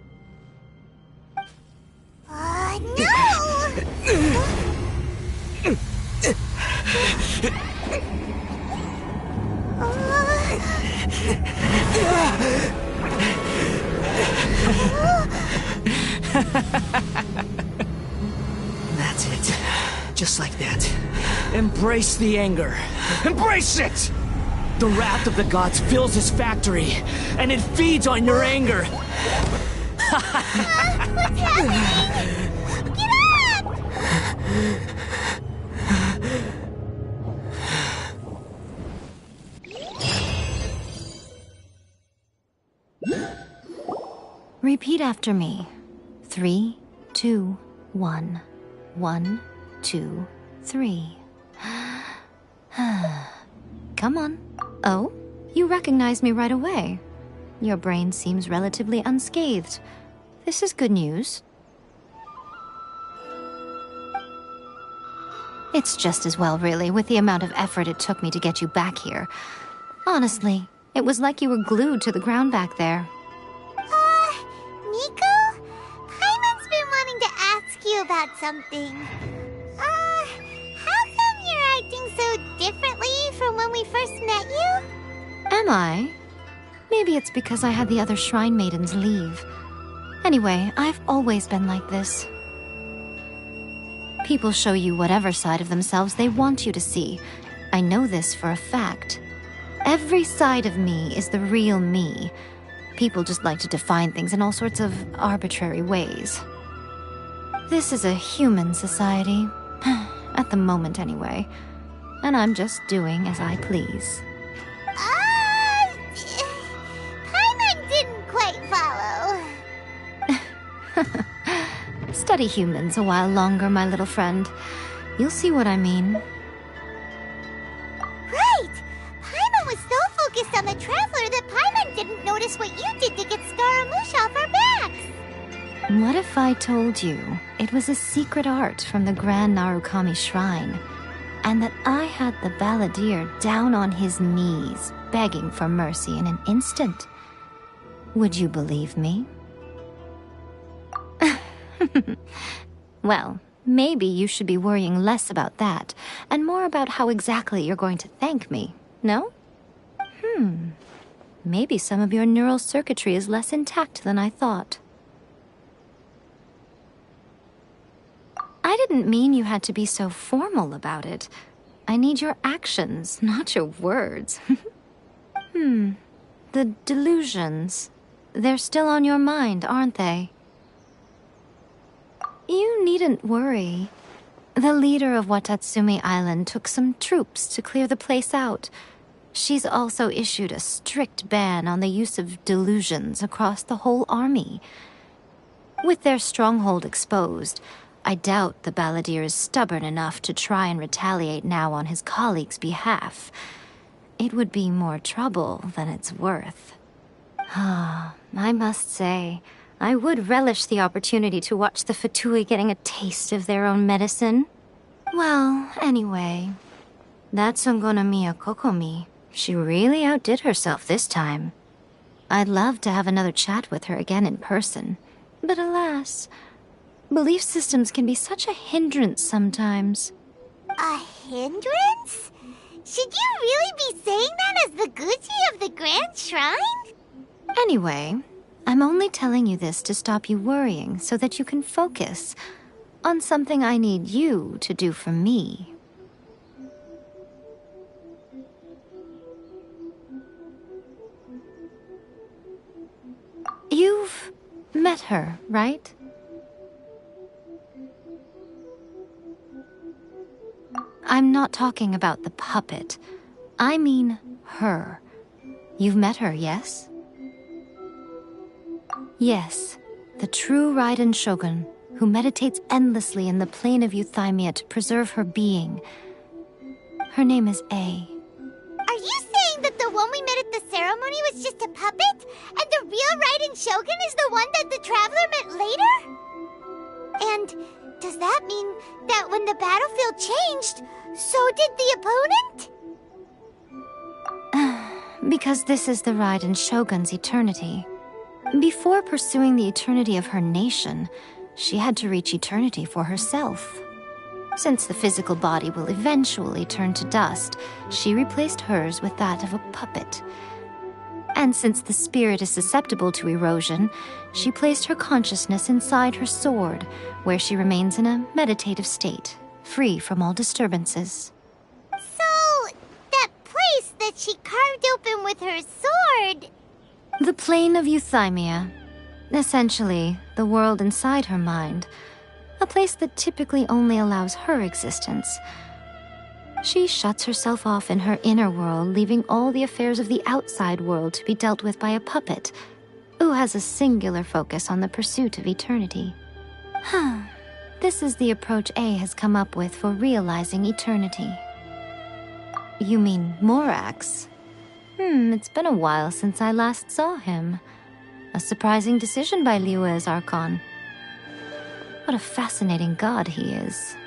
G: That's it. Just like that. Embrace the anger. Embrace it! The wrath of the gods fills his factory, and it feeds on your anger.
C: What's happening? Get up!
R: Repeat after me. 3, 2, 1. 1, 2, 3. Come on. Oh, you recognize me right away. Your brain seems relatively unscathed. This is good news. It's just as well, really, with the amount of effort it took me to get you back here. Honestly, it was like you were glued to the ground back there.
C: Nico? Paimon's been wanting to ask you about something. How come you're acting so differently from when we first met you?
R: Am I? Maybe it's because I had the other Shrine Maidens leave. Anyway, I've always been like this. People show you whatever side of themselves they want you to see. I know this for a fact. Every side of me is the real me. People just like to define things in all sorts of arbitrary ways. This is a human society. At the moment, anyway. And I'm just doing as I please.
C: Paimon didn't quite follow.
R: Study humans a while longer, my little friend. You'll see what I mean.
C: Right! Paimon was so focused on the Traveler that Paimon didn't notice what you did to get Scaramouche off our backs.
R: What if I told you it was a secret art from the Grand Narukami Shrine, and that I had the balladeer down on his knees, begging for mercy in an instant? Would you believe me? Well, maybe you should be worrying less about that, and more about how exactly you're going to thank me, no? Maybe some of your neural circuitry is less intact than I thought. I didn't mean you had to be so formal about it. I need your actions, not your words. The delusions. They're still on your mind, aren't they? You needn't worry. The leader of Watatsumi Island took some troops to clear the place out. She's also issued a strict ban on the use of delusions across the whole army. With their stronghold exposed, I doubt the balladeer is stubborn enough to try and retaliate now on his colleagues' behalf. It would be more trouble than it's worth. I must say, I would relish the opportunity to watch the Fatui getting a taste of their own medicine. Well, anyway, that's Ungonamiya Kokomi. She really outdid herself this time. I'd love to have another chat with her again in person, but alas, belief systems can be such a hindrance sometimes.
C: A hindrance? Should you really be saying that as the Gucci of the Grand Shrine?
R: Anyway, I'm only telling you this to stop you worrying so that you can focus on something I need you to do for me. You've met her, right? I'm not talking about the puppet. I mean her. You've met her, yes? Yes, the true Raiden Shogun, who meditates endlessly in the plane of Euthymia to preserve her being. Her name is A.
C: Are you saying that the one we met at the ceremony was just a puppet? And the real Raiden Shogun is the one that the Traveler met later? And does that mean that when the battlefield changed, so did the opponent?
R: Because this is the Raiden Shogun's eternity. Before pursuing the eternity of her nation, she had to reach eternity for herself. Since the physical body will eventually turn to dust, she replaced hers with that of a puppet. And since the spirit is susceptible to erosion, she placed her consciousness inside her sword, where she remains in a meditative state, free from all disturbances.
C: So, that place that she carved open with her sword...
R: The plane of Euthymia. Essentially, the world inside her mind. A place that typically only allows her existence. She shuts herself off in her inner world, leaving all the affairs of the outside world to be dealt with by a puppet, who has a singular focus on the pursuit of eternity. This is the approach A has come up with for realizing eternity. You mean Morax? It's been a while since I last saw him. A surprising decision by Liyue's Archon. What a fascinating god he is.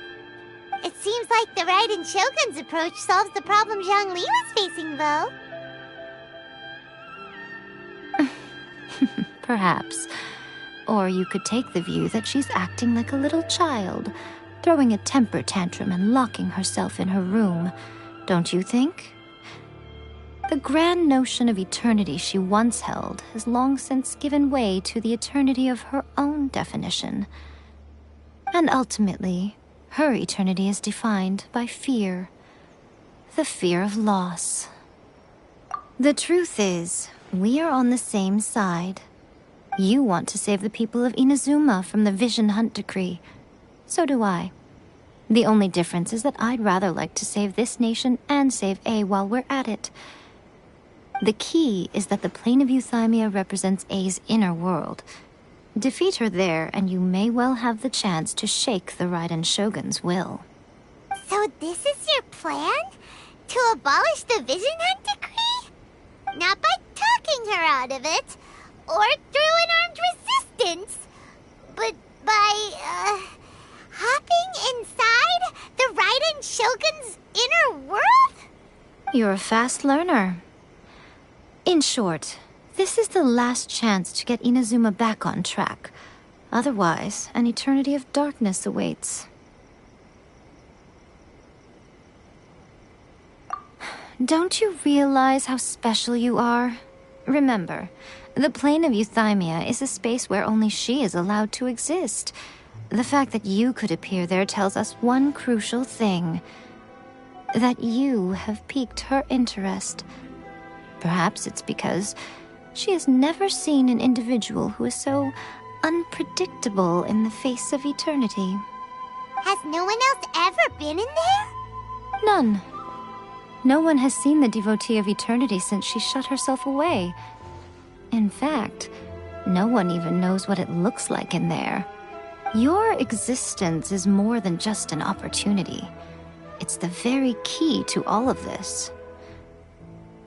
C: It seems like the Raiden Shogun's approach solves the problem Zhang Li was facing, though.
R: Perhaps. Or you could take the view that she's acting like a little child, throwing a temper tantrum and locking herself in her room. Don't you think? The grand notion of eternity she once held has long since given way to the eternity of her own definition. And ultimately, her eternity is defined by fear. The fear of loss. The truth is, we are on the same side. You want to save the people of Inazuma from the Vision Hunt Decree. So do I. The only difference is that I'd rather like to save this nation and save A while we're at it. The key is that the plane of Euthymia represents A's inner world. Defeat her there, and you may well have the chance to shake the Raiden Shogun's will.
C: So this is your plan? To abolish the Vision Hunt Decree? Not by talking her out of it, or through an armed resistance, But by, hopping inside the Raiden Shogun's inner world?
R: You're a fast learner. In short, this is the last chance to get Inazuma back on track. Otherwise, an eternity of darkness awaits. Don't you realize how special you are? Remember, the plane of Euthymia is a space where only she is allowed to exist. The fact that you could appear there tells us one crucial thing. That you have piqued her interest. Perhaps it's because she has never seen an individual who is so unpredictable in the face of eternity.
C: Has no one else ever been in there?
R: None. No one has seen the devotee of eternity since she shut herself away. In fact, no one even knows what it looks like in there. Your existence is more than just an opportunity. It's the very key to all of this.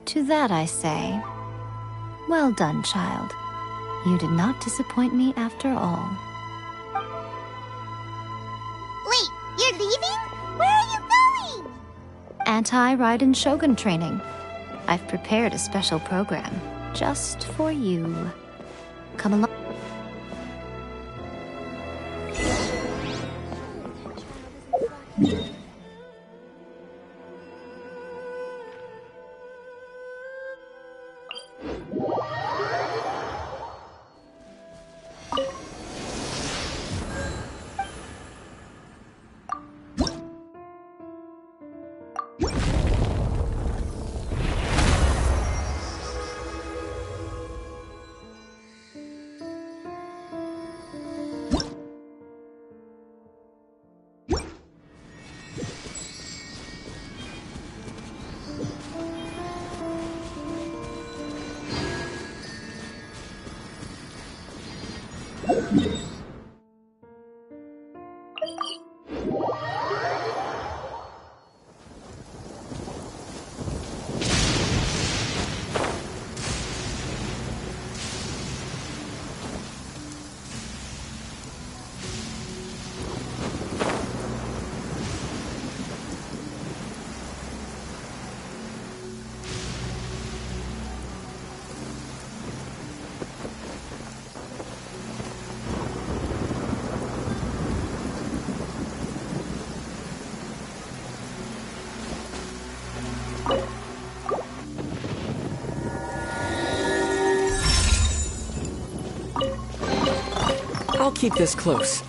R: To that I say, well done, child. You did not disappoint me after all.
C: Wait, you're leaving? Where are you going?
R: Anti-Raiden Shogun training. I've prepared a special program just for you. Come along.
H: I'll keep this close.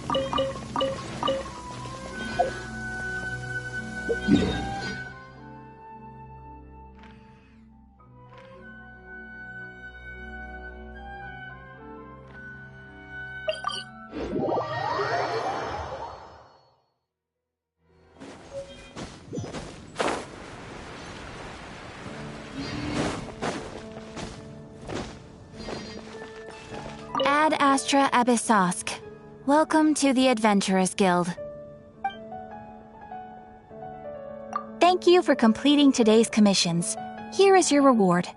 K: Ad Astra Abyssosk. Welcome to the Adventurers Guild. Thank you for completing today's commissions. Here is your reward.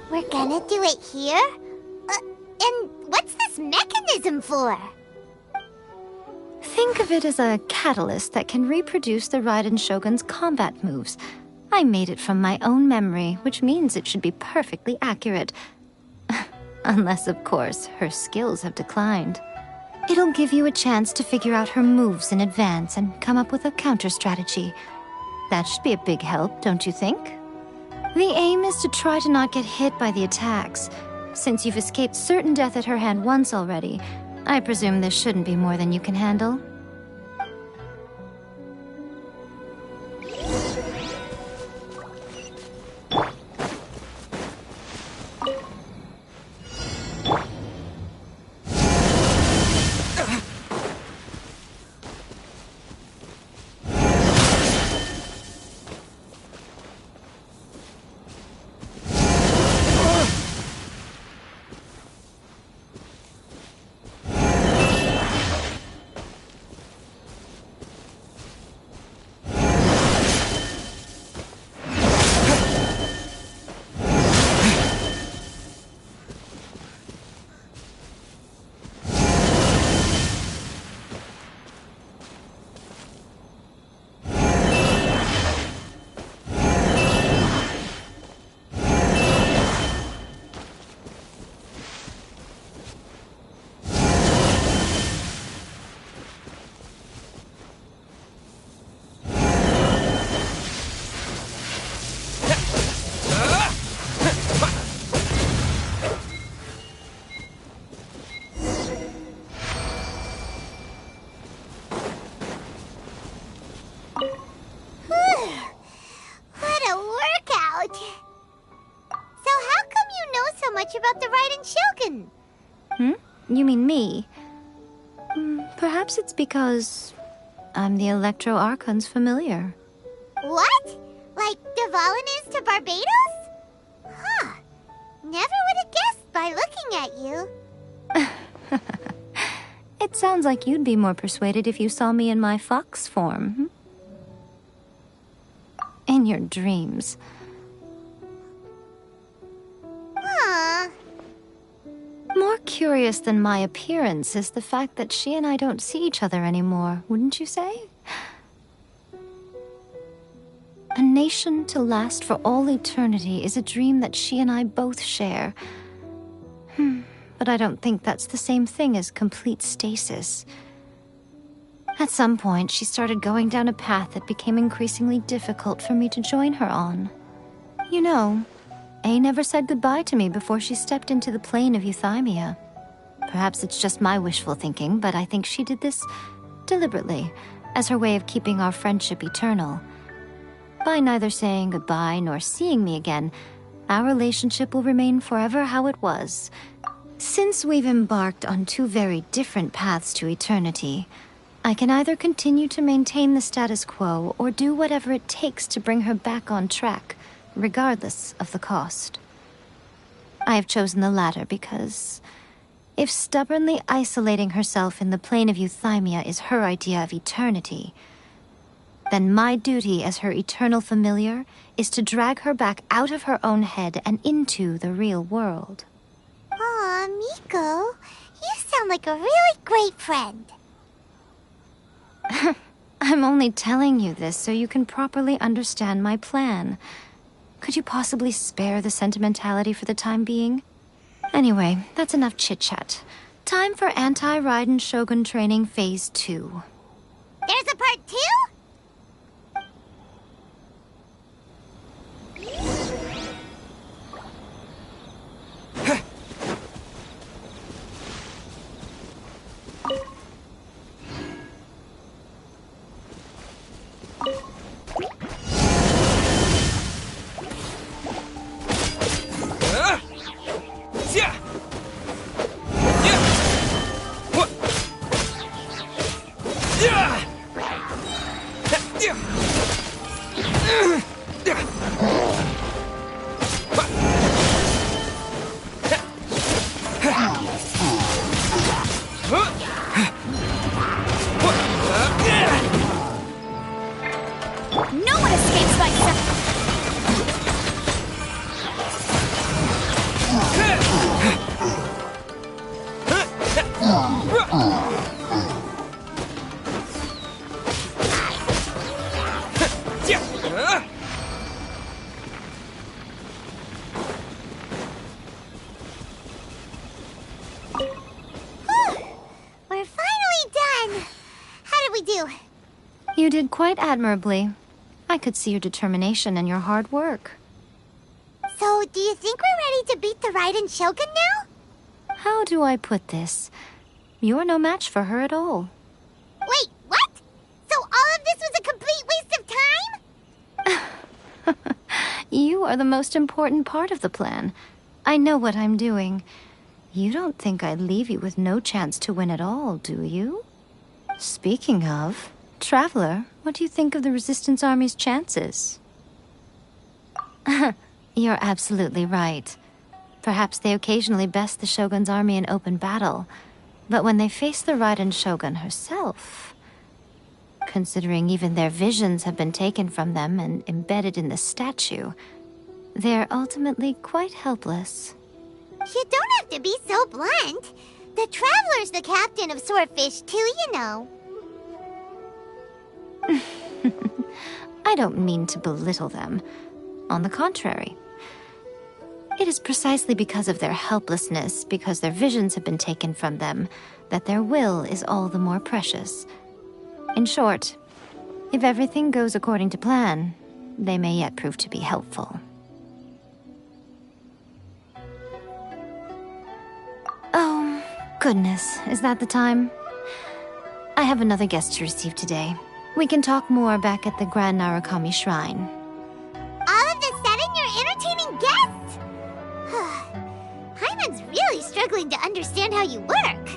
C: We're gonna do it here? And what's this mechanism for?
R: Think of it as a catalyst that can reproduce the Raiden Shogun's combat moves. I made it from my own memory, which means it should be perfectly accurate. Unless, of course, her skills have declined. It'll give you a chance to figure out her moves in advance and come up with a counter strategy. That should be a big help, don't you think? The aim is to try to not get hit by the attacks. Since you've escaped certain death at her hand once already, I presume this shouldn't be more than you can handle.
C: About the Raiden Shogun.
R: You mean me? Perhaps it's because I'm the Electro Archon's familiar.
C: What? Like Devalin is to Barbados? Huh. Never would have guessed by looking at you.
R: It sounds like you'd be more persuaded if you saw me in my fox form. In your dreams. More curious than my appearance is the fact that she and I don't see each other anymore, wouldn't you say? A nation to last for all eternity is a dream that she and I both share. But I don't think that's the same thing as complete stasis. At some point, she started going down a path that became increasingly difficult for me to join her on. You know, A never said goodbye to me before she stepped into the plane of euthymia. Perhaps it's just my wishful thinking, but I think she did this deliberately, as her way of keeping our friendship eternal. By neither saying goodbye nor seeing me again, our relationship will remain forever how it was. Since we've embarked on two very different paths to eternity, I can either continue to maintain the status quo or do whatever it takes to bring her back on track, regardless of the cost. I have chosen the latter because if stubbornly isolating herself in the plane of euthymia is her idea of eternity, then my duty as her eternal familiar is to drag her back out of her own head and into the real world.
C: Aw, Miko, you sound like a really great friend.
R: I'm only telling you this so you can properly understand my plan. Could you possibly spare the sentimentality for the time being? Anyway, that's enough chit-chat. Time for Anti-Raiden Shogun Training Phase 2.
C: There's a part 2?
K: No one escapes my sight.
C: We're finally done. How did we do?
R: You did quite admirably. I could see your determination and your hard work.
C: So, do you think we're ready to beat the Raiden Shogun now?
R: How do I put this? You're no match for her at all.
C: Wait, what? So all of this was a complete waste of time?
R: You are the most important part of the plan. I know what I'm doing. You don't think I'd leave you with no chance to win at all, do you? Speaking of, Traveler, what do you think of the Resistance Army's chances? You're absolutely right. Perhaps they occasionally best the Shogun's army in open battle, but when they face the Raiden Shogun herself, considering even their visions have been taken from them and embedded in the statue, they're ultimately quite helpless.
C: You don't have to be so blunt. The Traveler's the captain of Swordfish too, you know.
R: I don't mean to belittle them. On the contrary. It is precisely because of their helplessness, because their visions have been taken from them, that their will is all the more precious. In short, if everything goes according to plan, they may yet prove to be helpful. Oh, goodness, is that the time? I have another guest to receive today. We can talk more back at the Grand Narukami Shrine.
C: All of a sudden, you're entertaining guests? Hyman's really struggling to understand how you work.